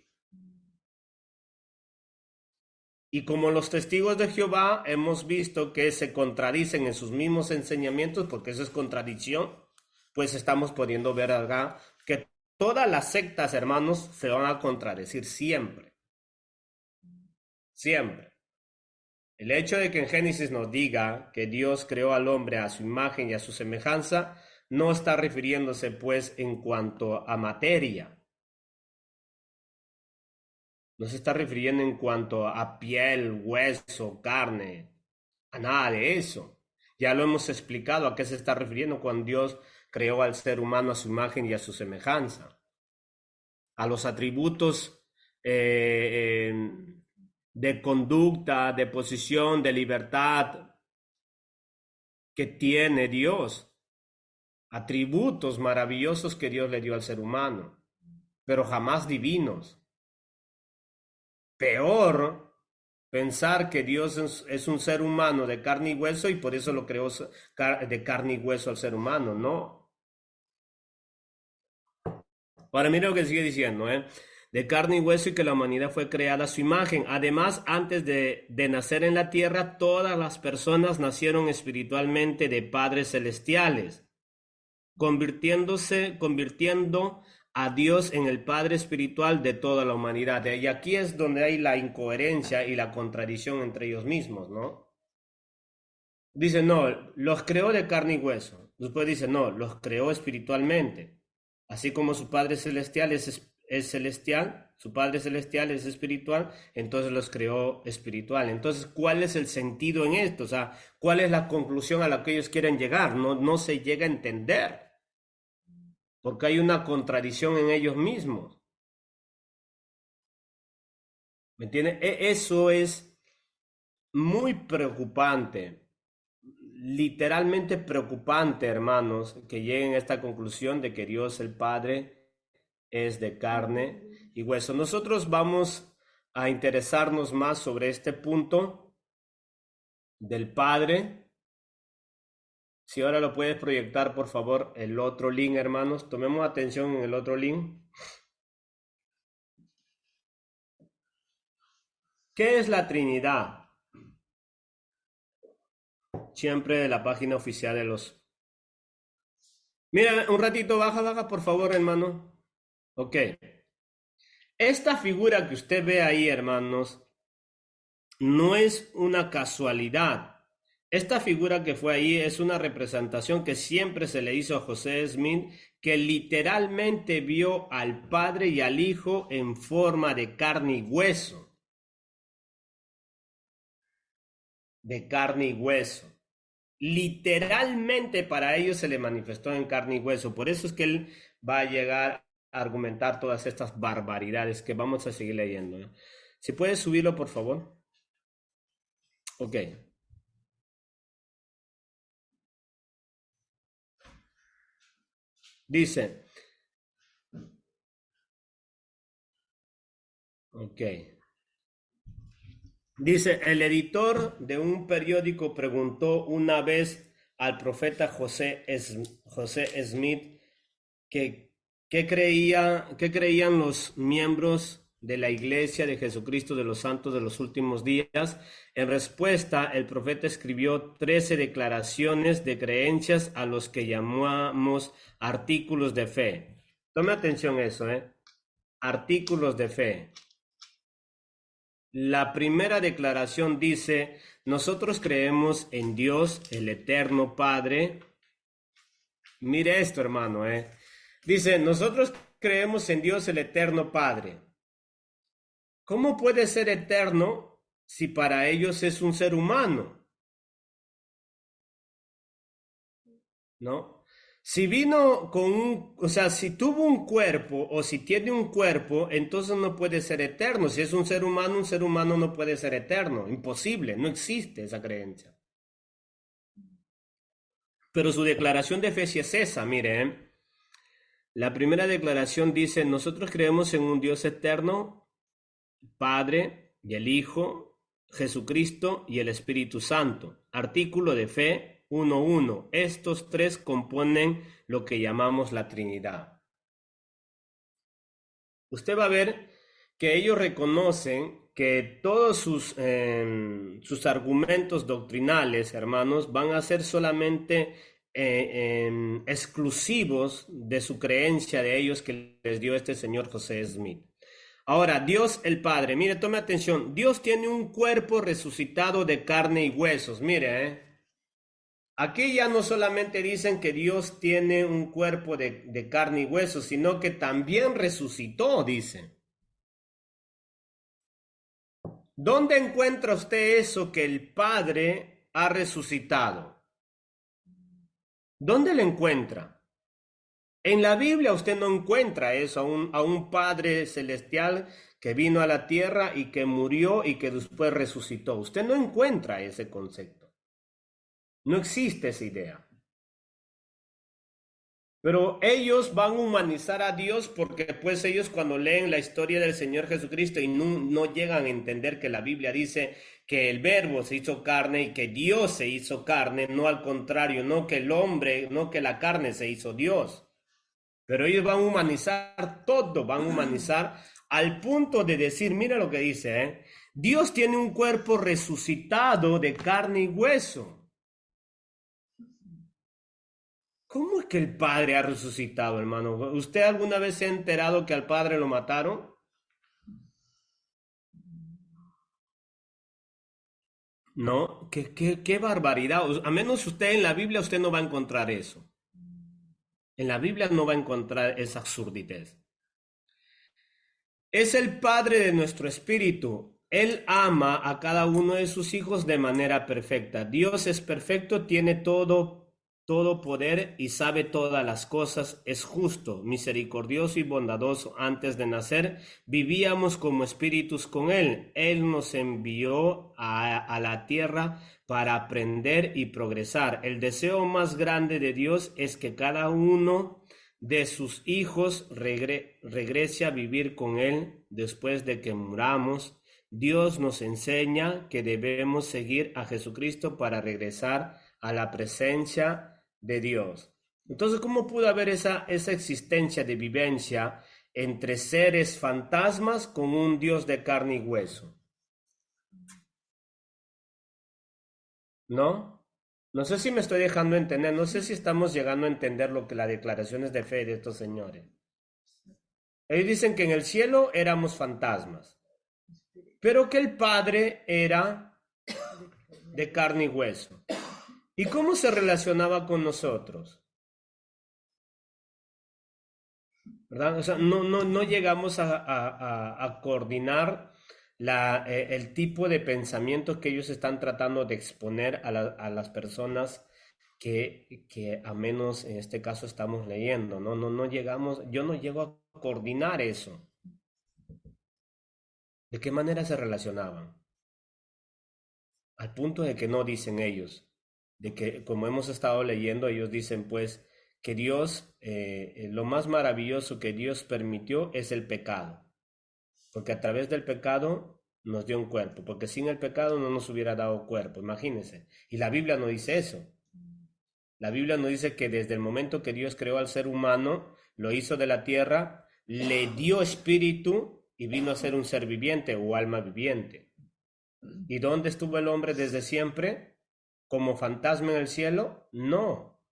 Y como los testigos de Jehová hemos visto que se contradicen en sus mismos enseñamientos, porque eso es contradicción, pues estamos pudiendo ver acá que todas las sectas, hermanos, se van a contradecir siempre. Siempre. El hecho de que en Génesis nos diga que Dios creó al hombre a su imagen y a su semejanza, no está refiriéndose pues en cuanto a materia. No se está refiriendo en cuanto a piel, hueso, carne, a nada de eso. Ya lo hemos explicado a qué se está refiriendo cuando Dios creó al ser humano a su imagen y a su semejanza. A los atributos de conducta, de posición, de libertad que tiene Dios. Atributos maravillosos que Dios le dio al ser humano, pero jamás divinos. Peor pensar que Dios es un ser humano de carne y hueso y por eso lo creó de carne y hueso al ser humano, no. Ahora mira lo que sigue diciendo, de carne y hueso y que la humanidad fue creada a su imagen. Además, antes de nacer en la tierra, todas las personas nacieron espiritualmente de padres celestiales, convirtiendo a Dios en el Padre espiritual de toda la humanidad. Y aquí es donde hay la incoherencia y la contradicción entre ellos mismos, ¿no? Dice, no, los creó de carne y hueso. Después dice, no, los creó espiritualmente. Así como su Padre celestial es celestial, su Padre celestial es espiritual, entonces los creó espiritual. Entonces, ¿cuál es el sentido en esto? O sea, ¿cuál es la conclusión a la que ellos quieren llegar? No se llega a entender, porque hay una contradicción en ellos mismos. ¿Me entiendes? Eso es muy preocupante, literalmente preocupante, hermanos, que lleguen a esta conclusión de que Dios el Padre es de carne y hueso. Nosotros vamos a interesarnos más sobre este punto del Padre. Si ahora lo puedes proyectar, por favor, el otro link, hermanos. Tomemos atención en el otro link. ¿Qué es la Trinidad? Siempre de la página oficial de los... Mira, un ratito, baja, por favor, hermano. Ok. Esta figura que usted ve ahí, hermanos, no es una casualidad. Esta figura que fue ahí es una representación que siempre se le hizo a José Smith, que literalmente vio al Padre y al Hijo en forma de carne y hueso. De carne y hueso. Literalmente para ellos se le manifestó en carne y hueso. Por eso es que él va a llegar a argumentar todas estas barbaridades que vamos a seguir leyendo, ¿no? Si puedes subirlo, por favor. Ok. Dice. Ok. Dice, el editor de un periódico preguntó una vez al profeta José Smith qué creían los miembros de la Iglesia de Jesucristo de los Santos de los Últimos Días. En respuesta, el profeta escribió 13 declaraciones de creencias a los que llamamos artículos de fe. Tome atención a eso, artículos de fe. La primera declaración dice, nosotros creemos en Dios, el eterno Padre. Mire esto, hermano, Dice, nosotros creemos en Dios, el eterno Padre. ¿Cómo puede ser eterno si para ellos es un ser humano? ¿No? Si vino si tuvo un cuerpo o si tiene un cuerpo, entonces no puede ser eterno. Si es un ser humano no puede ser eterno. Imposible, no existe esa creencia. Pero su declaración de fe sí es esa, mire. La primera declaración dice, nosotros creemos en un Dios eterno, Padre y el Hijo, Jesucristo y el Espíritu Santo. Artículo de fe 1.1. Estos tres componen lo que llamamos la Trinidad. Usted va a ver que ellos reconocen que todos sus argumentos doctrinales, hermanos, van a ser solamente exclusivos de su creencia de ellos que les dio este señor José Smith. Ahora, Dios el Padre, mire, tome atención, Dios tiene un cuerpo resucitado de carne y huesos, mire, aquí ya no solamente dicen que Dios tiene un cuerpo de carne y huesos, sino que también resucitó, dice. ¿Dónde encuentra usted eso que el Padre ha resucitado? ¿Dónde lo encuentra? En la Biblia usted no encuentra eso, a un Padre celestial que vino a la tierra y que murió y que después resucitó. Usted no encuentra ese concepto. No existe esa idea. Pero ellos van a humanizar a Dios porque pues ellos cuando leen la historia del Señor Jesucristo y no llegan a entender que la Biblia dice que el verbo se hizo carne y que Dios se hizo carne, no al contrario, no que el hombre, no que la carne se hizo Dios. Pero ellos van a humanizar todo, van a humanizar al punto de decir, mira lo que dice, Dios tiene un cuerpo resucitado de carne y hueso. ¿Cómo es que el Padre ha resucitado, hermano? ¿Usted alguna vez se ha enterado que al Padre lo mataron? No, qué barbaridad. A menos usted en la Biblia usted no va a encontrar eso. En la Biblia no va a encontrar esa absurdez. Es el Padre de nuestro espíritu. Él ama a cada uno de sus hijos de manera perfecta. Dios es perfecto, tiene todo poder y sabe todas las cosas. Es justo, misericordioso y bondadoso. Antes de nacer, vivíamos como espíritus con Él. Él nos envió a la tierra para aprender y progresar. El deseo más grande de Dios es que cada uno de sus hijos regrese a vivir con Él después de que muramos. Dios nos enseña que debemos seguir a Jesucristo para regresar a la presencia de Dios. Entonces, ¿cómo pudo haber esa existencia de vivencia entre seres fantasmas con un Dios de carne y hueso? ¿No? No sé si me estoy dejando entender, no sé si estamos llegando a entender lo que las declaraciones de fe de estos señores. Ellos dicen que en el cielo éramos fantasmas, pero que el Padre era de carne y hueso. ¿Y cómo se relacionaba con nosotros? ¿Verdad? O sea, no llegamos a coordinar el tipo de pensamiento que ellos están tratando de exponer a las personas que a menos en este caso estamos leyendo, ¿no? No llegamos, yo no llego a coordinar eso. ¿De qué manera se relacionaban? Al punto de que no dicen ellos, de que como hemos estado leyendo, ellos dicen pues que Dios, lo más maravilloso que Dios permitió es el pecado, porque a través del pecado nos dio un cuerpo, porque sin el pecado no nos hubiera dado cuerpo, imagínense. Y la Biblia no dice eso. La Biblia nos dice que desde el momento que Dios creó al ser humano, lo hizo de la tierra, le dio espíritu y vino a ser un ser viviente o alma viviente. ¿Y dónde estuvo el hombre desde siempre? ¿Como fantasma en el cielo? No,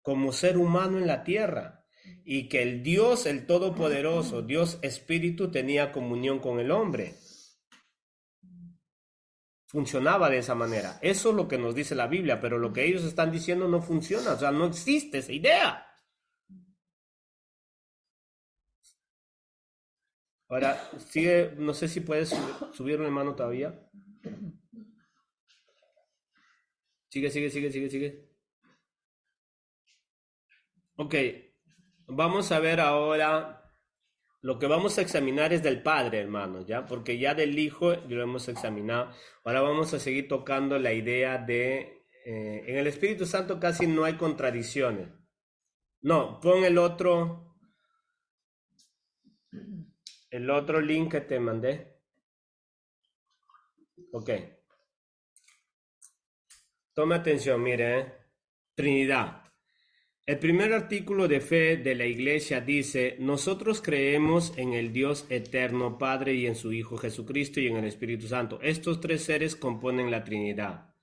como ser humano en la tierra. Y que el Dios, el Todopoderoso, Dios Espíritu, tenía comunión con el hombre. Funcionaba de esa manera. Eso es lo que nos dice la Biblia, pero lo que ellos están diciendo no funciona, o sea, no existe esa idea. Ahora, sigue, no sé si puedes subirlo, hermano, todavía. Sigue. Ok, vamos a ver ahora, lo que vamos a examinar es del Padre, hermano, ¿ya? Porque ya del Hijo ya lo hemos examinado. Ahora vamos a seguir tocando la idea de, en el Espíritu Santo casi no hay contradicciones. No, pon el otro link que te mandé. Ok, tome atención, mire, Trinidad. El primer artículo de fe de la Iglesia dice: nosotros creemos en el Dios eterno Padre y en su Hijo Jesucristo y en el Espíritu Santo. Estos tres seres componen la Trinidad.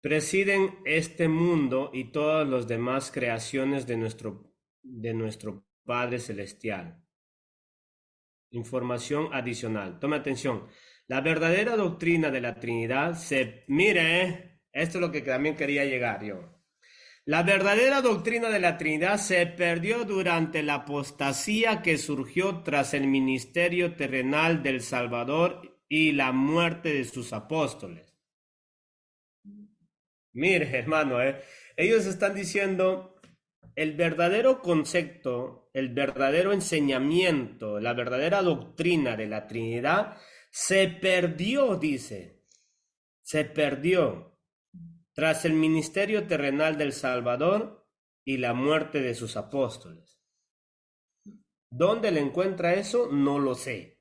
Presiden este mundo y todas las demás creaciones de nuestro Padre Celestial. Información adicional. Tome atención. La verdadera doctrina de la Trinidad mire, esto es lo que también quería llegar yo. La verdadera doctrina de la Trinidad se perdió durante la apostasía que surgió tras el ministerio terrenal del Salvador y la muerte de sus apóstoles. Mire, hermano, ellos están diciendo el verdadero concepto, el verdadero enseñamiento, la verdadera doctrina de la Trinidad se perdió, dice, se perdió tras el ministerio terrenal del Salvador y la muerte de sus apóstoles. ¿Dónde le encuentra eso? No lo sé.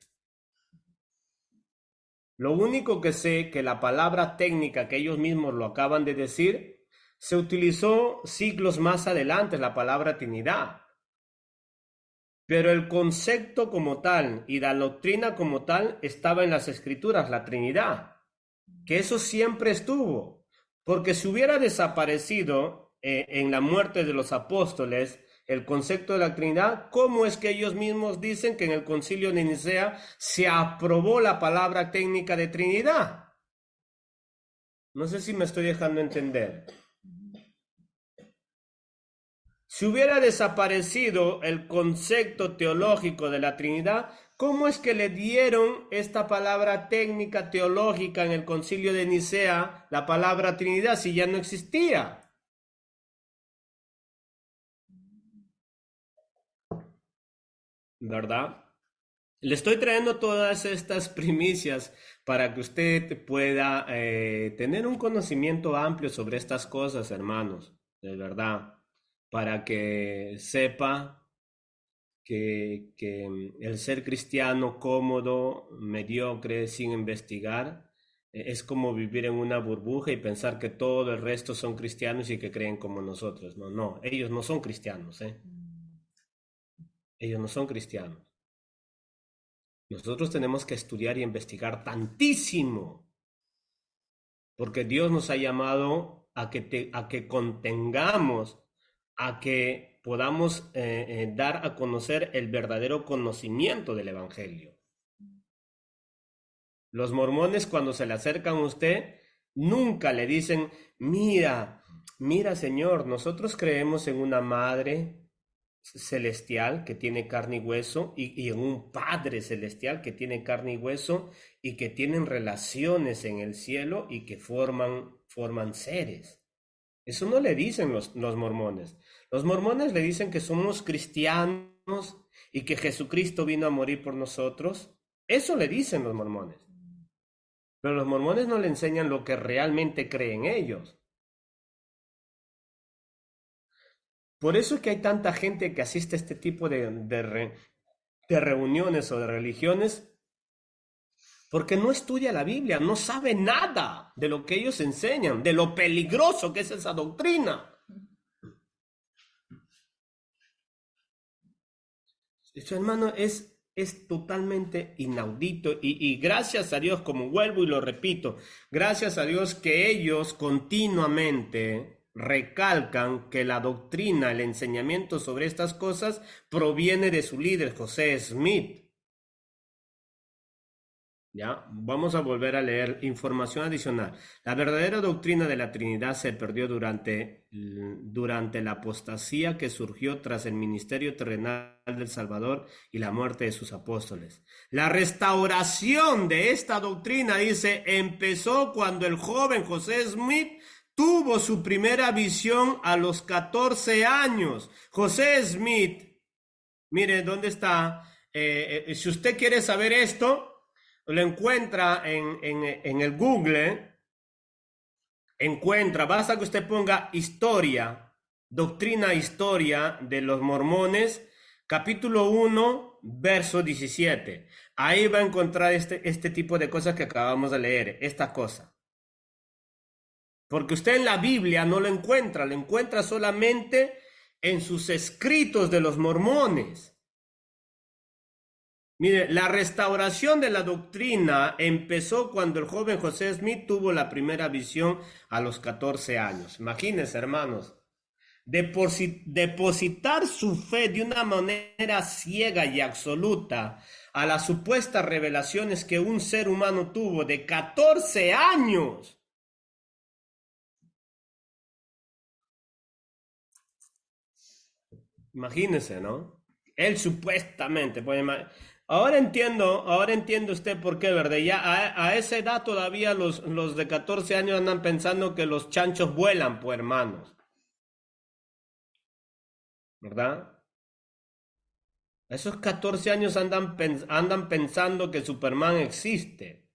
Lo único que sé que la palabra técnica que ellos mismos lo acaban de decir se utilizó siglos más adelante, la palabra Trinidad. Pero el concepto como tal y la doctrina como tal estaba en las Escrituras, la Trinidad, que eso siempre estuvo. Porque si hubiera desaparecido en la muerte de los apóstoles el concepto de la Trinidad, ¿cómo es que ellos mismos dicen que en el Concilio de Nicea se aprobó la palabra técnica de Trinidad? No sé si me estoy dejando entender. Si hubiera desaparecido el concepto teológico de la Trinidad, ¿cómo es que le dieron esta palabra técnica teológica en el Concilio de Nicea, la palabra Trinidad, si ya no existía? ¿Verdad? Le estoy trayendo todas estas primicias para que usted pueda tener un conocimiento amplio sobre estas cosas, hermanos, de verdad, para que sepa que el ser cristiano cómodo, mediocre, sin investigar, es como vivir en una burbuja y pensar que todo el resto son cristianos y que creen como nosotros. No, no, ellos no son cristianos, ¿eh? Ellos no son cristianos. Nosotros tenemos que estudiar y investigar tantísimo, porque Dios nos ha llamado a que contengamos, a que podamos dar a conocer el verdadero conocimiento del Evangelio. Los mormones, cuando se le acercan a usted, nunca le dicen, mira, mira, Señor, nosotros creemos en una madre celestial que tiene carne y hueso y en un Padre celestial que tiene carne y hueso y que tienen relaciones en el cielo y que forman seres. Eso no le dicen los mormones. Los mormones le dicen que somos cristianos y que Jesucristo vino a morir por nosotros. Eso le dicen los mormones. Pero los mormones no le enseñan lo que realmente creen ellos. Por eso es que hay tanta gente que asiste a este tipo de reuniones o de religiones, porque no estudia la Biblia, no sabe nada de lo que ellos enseñan, de lo peligroso que es esa doctrina. Eso, hermano, es totalmente inaudito y gracias a Dios, como vuelvo y lo repito, gracias a Dios que ellos continuamente recalcan que la doctrina, el enseñamiento sobre estas cosas proviene de su líder, José Smith. Ya, vamos a volver a leer información adicional. La verdadera doctrina de la Trinidad se perdió durante la apostasía que surgió tras el ministerio terrenal del Salvador y la muerte de sus apóstoles. La restauración de esta doctrina, dice, empezó cuando el joven José Smith tuvo su primera visión a los 14 años. José Smith, mire, ¿dónde está? Si usted quiere saber esto, lo encuentra en el Google, basta que usted ponga historia, doctrina, historia de los mormones, capítulo 1, verso 17. Ahí va a encontrar este tipo de cosas que acabamos de leer, esta cosa. Porque usted en la Biblia no lo encuentra solamente en sus escritos de los mormones. Mire, la restauración de la doctrina empezó cuando el joven José Smith tuvo la primera visión a los 14 años. Imagínense, hermanos, depositar su fe de una manera ciega y absoluta a las supuestas revelaciones que un ser humano tuvo de 14 años. Imagínense, ¿no? Él supuestamente, pues, ahora entiendo usted por qué, ¿verdad? Ya a esa edad todavía los de 14 años andan pensando que los chanchos vuelan, pues, hermanos, ¿verdad? A esos 14 años andan pensando que Superman existe.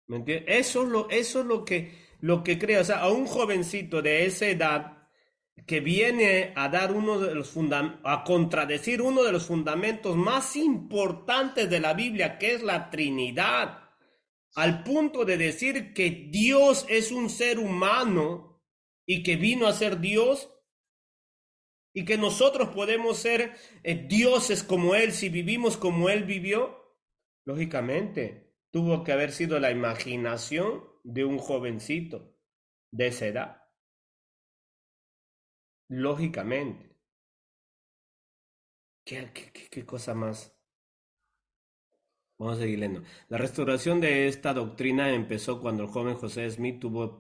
¿Me entiendes? Eso es lo que creo. O sea, a un jovencito de esa edad que viene a dar a contradecir uno de los fundamentos más importantes de la Biblia, que es la Trinidad, al punto de decir que Dios es un ser humano y que vino a ser Dios y que nosotros podemos ser dioses como Él si vivimos como Él vivió, lógicamente tuvo que haber sido la imaginación de un jovencito de esa edad, lógicamente. ¿Qué cosa más? Vamos a seguir leyendo. La restauración de esta doctrina empezó cuando el joven José Smith tuvo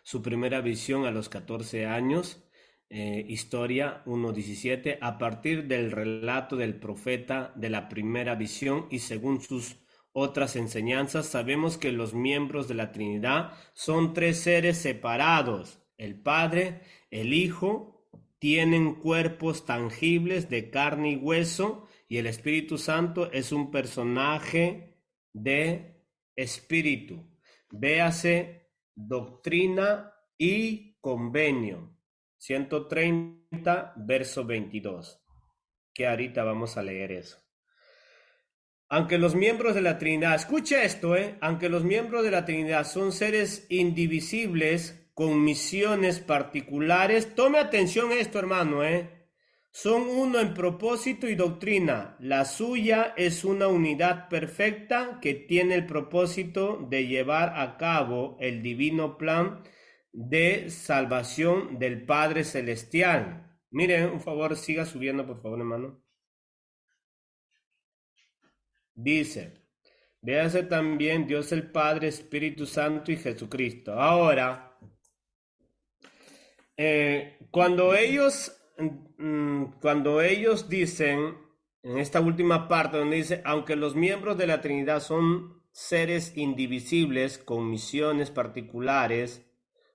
su primera visión a los 14 años. Historia 1:17, a partir del relato del profeta de la primera visión y según sus otras enseñanzas, sabemos que los miembros de la Trinidad son tres seres separados. El Padre, el Hijo, tienen cuerpos tangibles de carne y hueso, y el Espíritu Santo es un personaje de espíritu. Véase Doctrina y Convenio 130, verso 22, que ahorita vamos a leer eso. Aunque los miembros de la Trinidad, escuche esto, aunque los miembros de la Trinidad son seres indivisibles con misiones particulares, tome atención a esto, hermano, son uno en propósito y doctrina. La suya es una unidad perfecta que tiene el propósito de llevar a cabo el divino plan de salvación del Padre Celestial. Miren, un favor, siga subiendo, por favor, hermano. Dice, véase también Dios el Padre, Espíritu Santo y Jesucristo. Ahora, cuando ellos dicen, en esta última parte donde dice, aunque los miembros de la Trinidad son seres indivisibles con misiones particulares,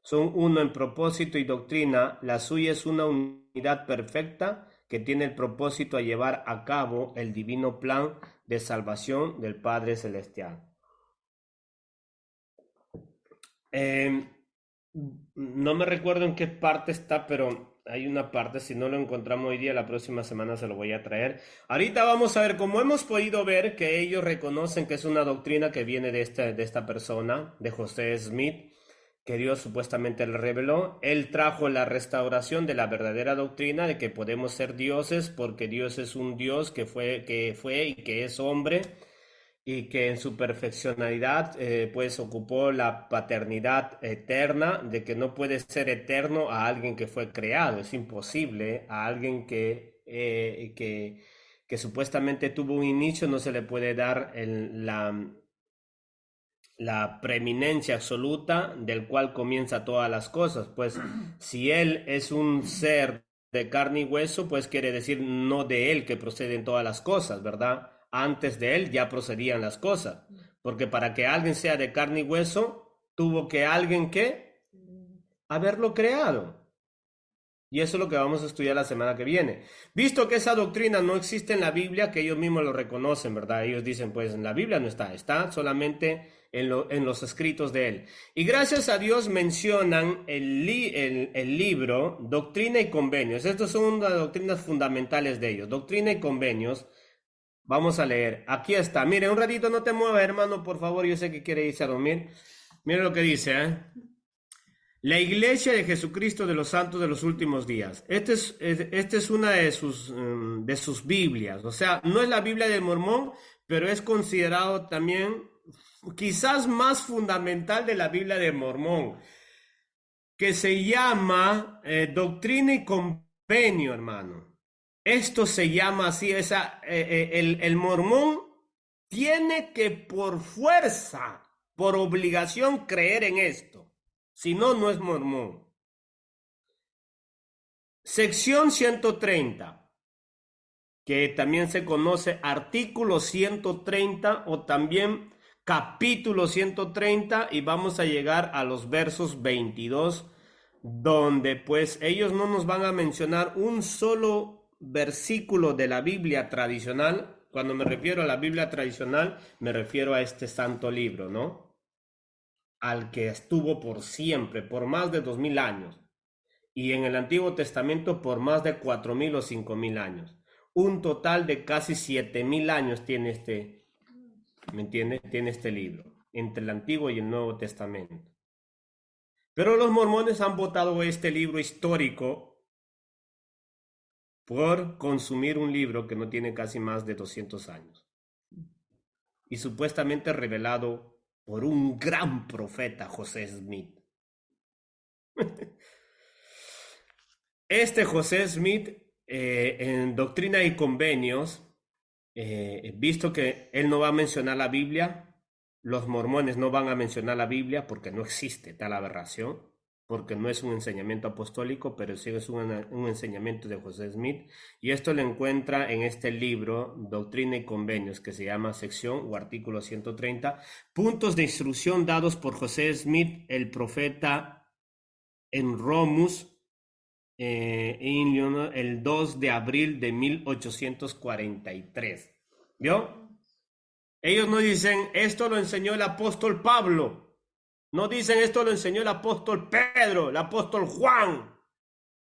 son uno en propósito y doctrina, la suya es una unidad perfecta que tiene el propósito a llevar a cabo el divino plan de salvación del Padre Celestial. No me recuerdo en qué parte está, pero hay una parte, si no lo encontramos hoy día, la próxima semana se lo voy a traer. Ahorita vamos a ver, como hemos podido ver que ellos reconocen que es una doctrina que viene de esta persona, de José Smith, que Dios supuestamente le reveló. Él trajo la restauración de la verdadera doctrina de que podemos ser dioses porque Dios es un Dios que fue y que es hombre y que en su perfeccionalidad pues ocupó la paternidad eterna, de que no puede ser eterno a alguien que fue creado, es imposible a alguien que supuestamente tuvo un inicio, no se le puede dar la preeminencia absoluta del cual comienza todas las cosas. Pues si él es un ser de carne y hueso, pues quiere decir no de él que proceden todas las cosas, ¿verdad? Antes de él ya procedían las cosas, porque para que alguien sea de carne y hueso, tuvo que alguien que haberlo creado. Y eso es lo que vamos a estudiar la semana que viene. Visto que esa doctrina no existe en la Biblia, que ellos mismos lo reconocen, ¿verdad? Ellos dicen, pues en la Biblia no está, está solamente en los escritos de él. Y gracias a Dios mencionan el libro Doctrina y Convenios. Estas son las doctrinas fundamentales de ellos. Doctrina y Convenios. Vamos a leer. Aquí está. Mire, un ratito no te muevas, hermano, por favor. Yo sé que quiere irse a dormir. Mire lo que dice, La Iglesia de Jesucristo de los Santos de los Últimos Días. Esta es una de sus Biblias. O sea, no es la Biblia del Mormón, pero es considerado también quizás más fundamental de la Biblia del Mormón, que se llama Doctrina y Convenio, hermano. Esto se llama así, el mormón tiene que por fuerza, por obligación creer en esto. Si no, no es mormón. Sección 130, que también se conoce artículo 130 o también capítulo 130, y vamos a llegar a los versos 22, donde pues ellos no nos van a mencionar un solo versículo de la Biblia tradicional. Cuando me refiero a la Biblia tradicional, me refiero a este santo libro, ¿no? Al que estuvo por siempre, por más de 2000 años, y en el Antiguo Testamento por más de 4000 o 5000 años. Un total de casi 7000 años tiene ¿me entiendes? Tiene este libro, entre el Antiguo y el Nuevo Testamento. Pero los mormones han votado este libro histórico por consumir un libro que no tiene casi más de 200 años. Y supuestamente revelado por un gran profeta, José Smith. Este José Smith, en Doctrina y Convenios, visto que él no va a mencionar la Biblia, los mormones no van a mencionar la Biblia porque no existe tal aberración, porque no es un enseñamiento apostólico, pero sí es un enseñamiento de José Smith, y esto lo encuentra en este libro, Doctrina y Convenios, que se llama sección o artículo 130, puntos de instrucción dados por José Smith, el profeta en Romus, el 2 de abril de 1843. ¿Vio? Ellos no dicen, esto lo enseñó el apóstol Pablo. No dicen, esto lo enseñó el apóstol Pedro, el apóstol Juan,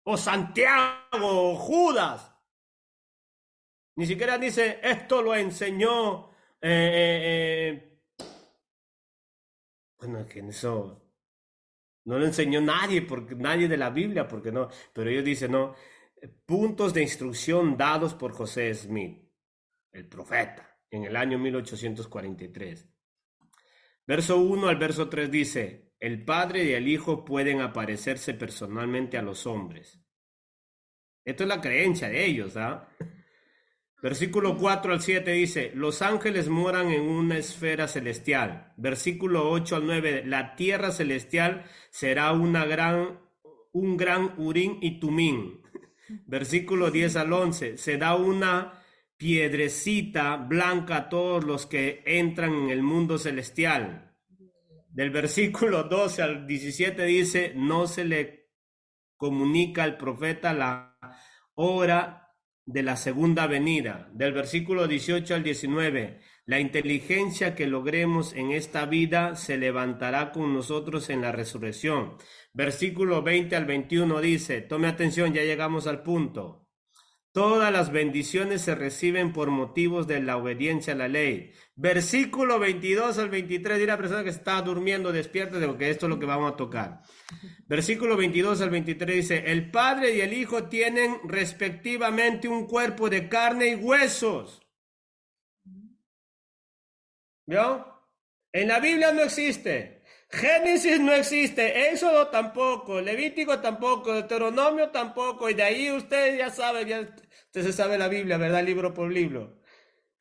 o Santiago, o Judas. Ni siquiera dice, esto lo enseñó... bueno, que eso no lo enseñó nadie, porque nadie de la Biblia, porque no. Pero ellos dicen, no, puntos de instrucción dados por José Smith, el profeta, en el año 1843. Verso 1 al verso 3 dice, el Padre y el Hijo pueden aparecerse personalmente a los hombres. Esto es la creencia de ellos, ¿ah? Versículo 4 al 7 dice, los ángeles moran en una esfera celestial. Versículo 8 al 9, la tierra celestial será un gran Urim y Tumim. Versículo 10 al 11, se da una piedrecita blanca a todos los que entran en el mundo celestial. Del versículo 12 al 17 dice, no se le comunica al profeta la hora de la segunda venida. Del versículo 18 al 19, la inteligencia que logremos en esta vida se levantará con nosotros en la resurrección. Versículo 20 al 21 dice, tome atención, ya llegamos al punto. Todas las bendiciones se reciben por motivos de la obediencia a la ley. Versículo 22 al 23, dile a la persona que está durmiendo, despierte, porque esto es lo que vamos a tocar. Versículo 22 al 23 dice, el Padre y el Hijo tienen respectivamente un cuerpo de carne y huesos. ¿Vio? En la Biblia no existe. Génesis no existe, Éxodo tampoco, Levítico tampoco, Deuteronomio tampoco, y de ahí usted ya sabe, usted se sabe la Biblia, ¿verdad? Libro por libro.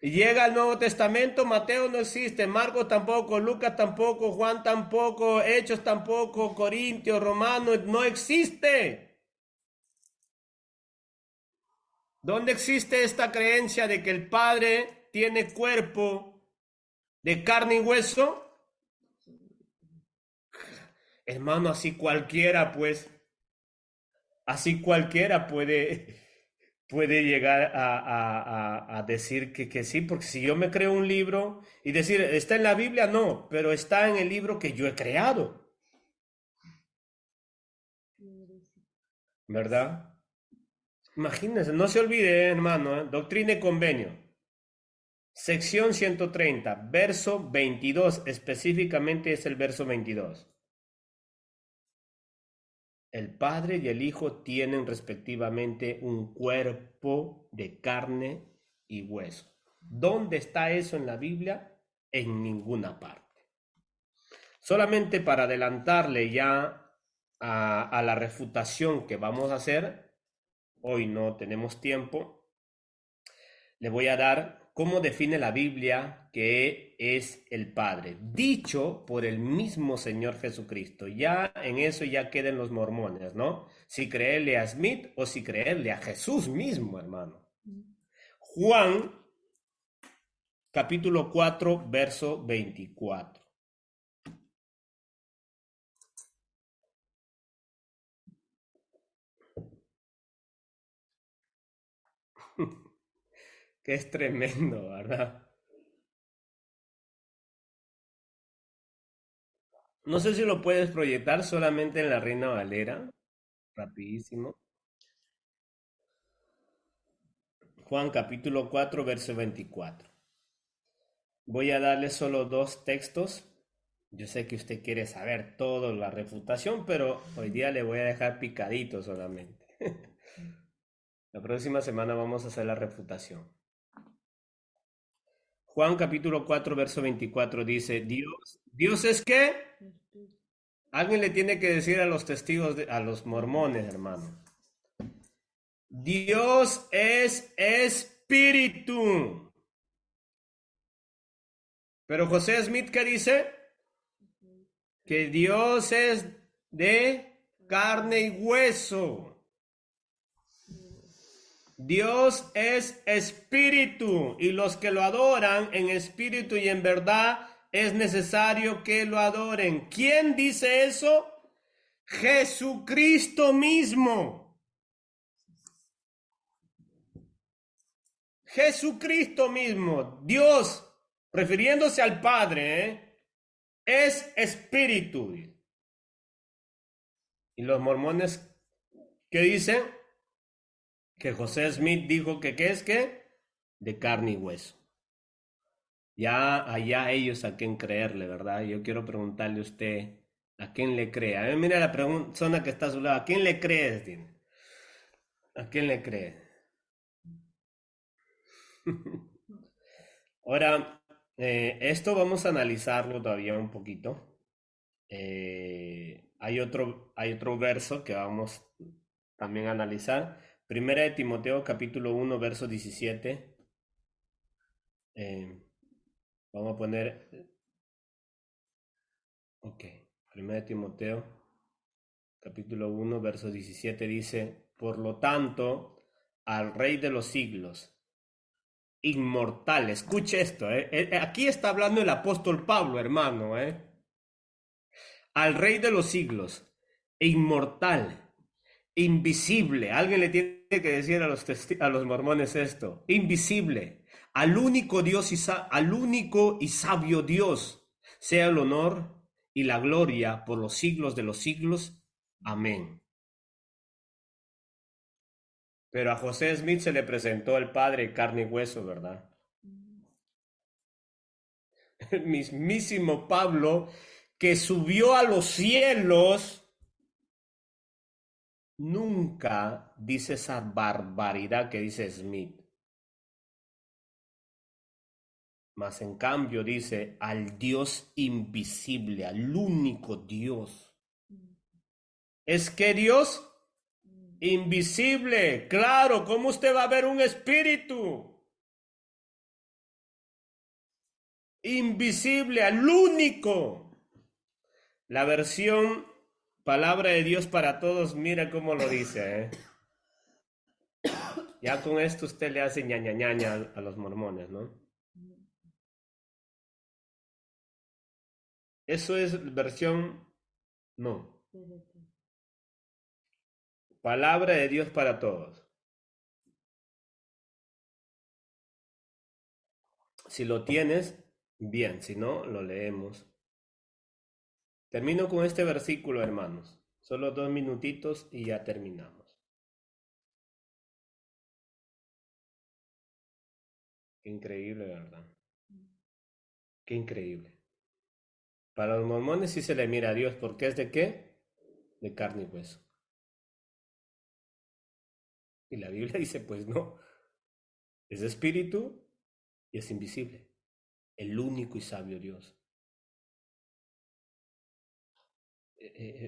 Y llega al Nuevo Testamento, Mateo no existe, Marcos tampoco, Lucas tampoco, Juan tampoco, Hechos tampoco, Corintios, Romanos, no existe. ¿Dónde existe esta creencia de que el Padre tiene cuerpo de carne y hueso? Hermano, así cualquiera, pues, así cualquiera puede llegar a decir que sí, porque si yo me creo un libro y decir, está en la Biblia, no, pero está en el libro que yo he creado. ¿Verdad? Imagínense, no se olvide, hermano, Doctrina y Convenio. Sección 130, verso 22, específicamente es el verso 22. El Padre y el Hijo tienen respectivamente un cuerpo de carne y hueso. ¿Dónde está eso en la Biblia? En ninguna parte. Solamente para adelantarle ya a la refutación que vamos a hacer, hoy no tenemos tiempo, le voy a dar cómo define la Biblia que es el Padre, dicho por el mismo Señor Jesucristo. Ya en eso ya queden los mormones, ¿no? Si creerle a Smith o si creerle a Jesús mismo, hermano. Juan, capítulo 4, verso 24. Que es tremendo, ¿verdad? No sé si lo puedes proyectar solamente en la Reina Valera, rapidísimo. Juan capítulo 4, verso 24. Voy a darle solo dos textos. Yo sé que usted quiere saber toda la refutación, pero hoy día le voy a dejar picadito solamente. La próxima semana vamos a hacer la refutación. Juan capítulo 4, verso 24 dice, ¿Dios es qué? Alguien le tiene que decir a los testigos, a los mormones, hermano. Dios es espíritu. Pero José Smith, ¿qué dice? Que Dios es de carne y hueso. Dios es espíritu y los que lo adoran en espíritu y en verdad es necesario que lo adoren. ¿Quién dice eso? Jesucristo mismo. Jesucristo mismo. Dios, refiriéndose al Padre, es espíritu. Y los mormones, ¿qué dicen? Que José Smith dijo que ¿qué es qué? De carne y hueso. Ya allá ellos a quién creerle, ¿verdad? Yo quiero preguntarle a usted, ¿a quién le cree? A ver, mira la persona que está a su lado, ¿a quién le crees? ¿A quién le cree? Ahora, esto vamos a analizarlo todavía un poquito. Hay otro verso que vamos también a analizar. Primera de Timoteo, capítulo 1, verso 17. Eh, Vamos a poner, ok, Primera de Timoteo, capítulo 1, verso 17 dice, por lo tanto, al Rey de los siglos, inmortal, escuche esto, aquí está hablando el apóstol Pablo, hermano, al Rey de los siglos, inmortal, invisible, alguien le tiene que decir a los mormones esto, invisible, al único Dios al único y sabio Dios, sea el honor y la gloria por los siglos de los siglos. Amén. Pero a José Smith se le presentó el Padre carne y hueso, ¿verdad? El mismísimo Pablo que subió a los cielos nunca dice esa barbaridad que dice Smith. Mas en cambio dice al Dios invisible, al único Dios. ¿Es que Dios? Invisible. Claro, ¿cómo usted va a ver un espíritu? Invisible, al único. La versión Palabra de Dios para Todos, mira cómo lo dice, Ya con esto usted le hace ñaña ñaña a los mormones, ¿no? Eso es versión, no. Palabra de Dios para Todos. Si lo tienes, bien, si no, lo leemos. Termino con este versículo, hermanos. Solo 2 minutitos y ya terminamos. Qué increíble, ¿verdad? Qué increíble. Para los mormones sí se le mira a Dios, porque es de qué? De carne y hueso. Y la Biblia dice, pues no, es espíritu y es invisible. El único y sabio Dios.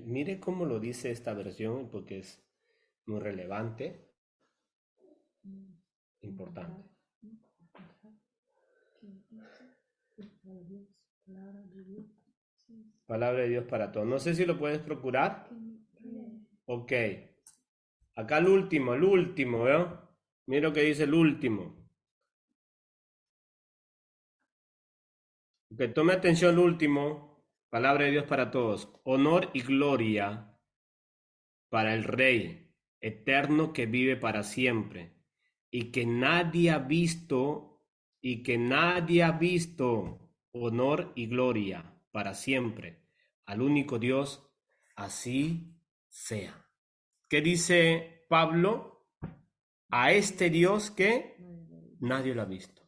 Mire cómo lo dice esta versión, porque es muy relevante, importante. Palabra de Dios para todos. No sé si lo puedes procurar. Ok. Acá el último, ¿eh? Mira lo que dice el último. Que tome atención el último. Palabra de Dios para todos. Honor y gloria para el Rey eterno que vive para siempre y que nadie ha visto honor y gloria para siempre al único Dios, así sea. ¿Qué dice Pablo? A este Dios que nadie lo ha visto.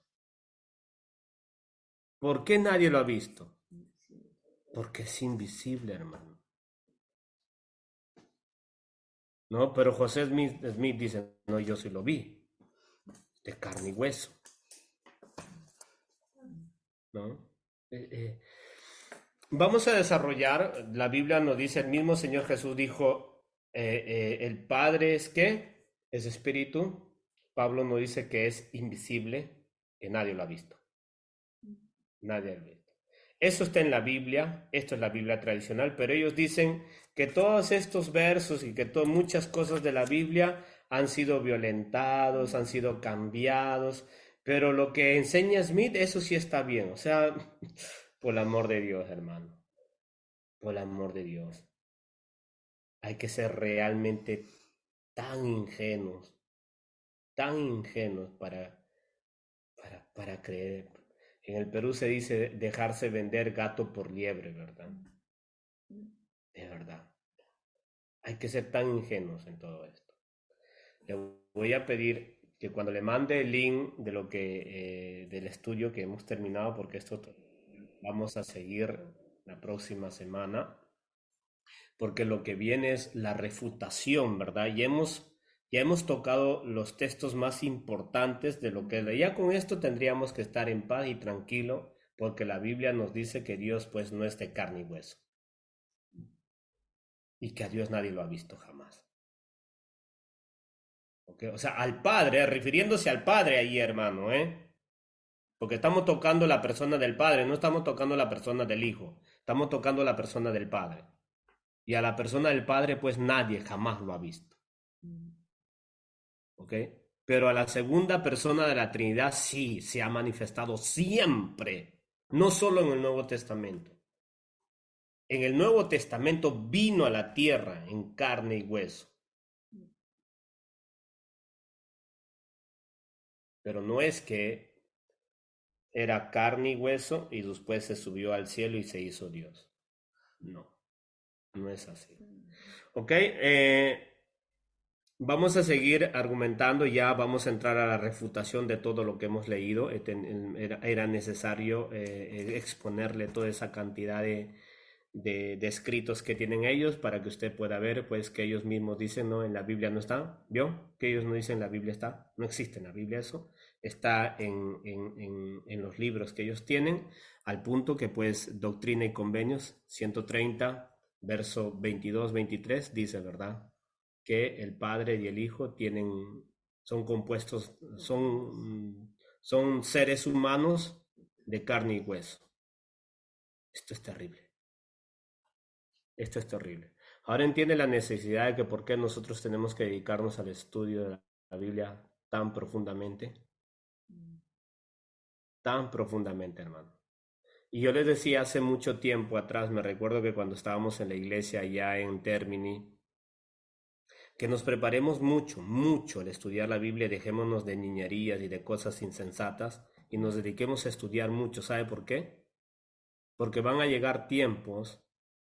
¿Por qué nadie lo ha visto? Porque es invisible, hermano. No, pero José Smith dice, no, yo sí lo vi, de carne y hueso. ¿No? Vamos a desarrollar, la Biblia nos dice, el mismo Señor Jesús dijo, el Padre es ¿qué? Es espíritu. Pablo nos dice que es invisible, que nadie lo ha visto. Nadie lo ha visto. Eso está en la Biblia, esto es la Biblia tradicional, pero ellos dicen que todos estos versos y que muchas cosas de la Biblia han sido violentados, han sido cambiados, pero lo que enseña Smith, eso sí está bien. O sea, por el amor de Dios, hermano, por el amor de Dios. Hay que ser realmente tan ingenuos para creer. En el Perú se dice dejarse vender gato por liebre, ¿verdad? De verdad. Hay que ser tan ingenuos en todo esto. Le voy a pedir que cuando le mande el link de lo que del estudio que hemos terminado, porque esto vamos a seguir la próxima semana, porque lo que viene es la refutación, ¿verdad? Ya hemos tocado los textos más importantes de lo que ya con esto tendríamos que estar en paz y tranquilo, porque la Biblia nos dice que Dios pues no es de carne y hueso y que a Dios nadie lo ha visto jamás. ¿Okay? O sea, al Padre, refiriéndose al Padre ahí, hermano, ¿eh? Porque estamos tocando la persona del Padre, no estamos tocando la persona del Hijo, estamos tocando la persona del Padre. Y a la persona del Padre, pues nadie jamás lo ha visto. ¿Ok? Pero a la segunda persona de la Trinidad sí se ha manifestado siempre, no solo en el Nuevo Testamento. En el Nuevo Testamento vino a la tierra en carne y hueso. Pero no es que era carne y hueso y después se subió al cielo y se hizo Dios. No, no es así. ¿Ok? Vamos a seguir argumentando, ya vamos a entrar a la refutación de todo lo que hemos leído. Era necesario exponerle toda esa cantidad de escritos que tienen ellos para que usted pueda ver, pues que ellos mismos dicen, no, en la Biblia no está, ¿vio? Que ellos no dicen en la Biblia está, no existe en la Biblia eso, está en los libros que ellos tienen, al punto que pues Doctrina y Convenios 130, verso 22-23 dice, ¿verdad? Que el Padre y el Hijo son compuestos, son seres humanos de carne y hueso. Esto es terrible. Esto es terrible. Ahora entiende la necesidad de que por qué nosotros tenemos que dedicarnos al estudio de la Biblia tan profundamente, hermano. Y yo les decía hace mucho tiempo atrás, me recuerdo que cuando estábamos en la iglesia allá en Termini, que nos preparemos mucho al estudiar la Biblia, dejémonos de niñerías y de cosas insensatas y nos dediquemos a estudiar mucho. ¿Sabe por qué? Porque van a llegar tiempos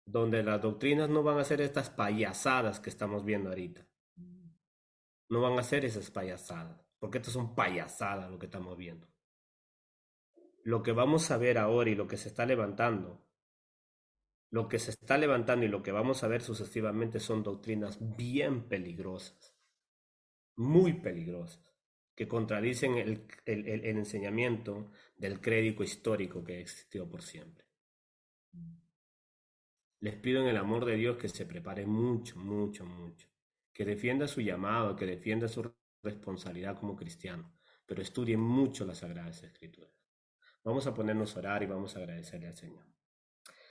donde las doctrinas no van a ser estas payasadas que estamos viendo ahorita. No van a ser esas payasadas, porque estas son payasadas lo que estamos viendo. Lo que vamos a ver ahora y lo que se está levantando, y lo que vamos a ver sucesivamente son doctrinas bien peligrosas, muy peligrosas, que contradicen el enseñamiento del crédito histórico que existió por siempre. Les pido en el amor de Dios que se prepare mucho, que defienda su llamado, que defienda su responsabilidad como cristiano, pero estudie mucho las Sagradas Escrituras. Vamos a ponernos a orar y vamos a agradecerle al Señor.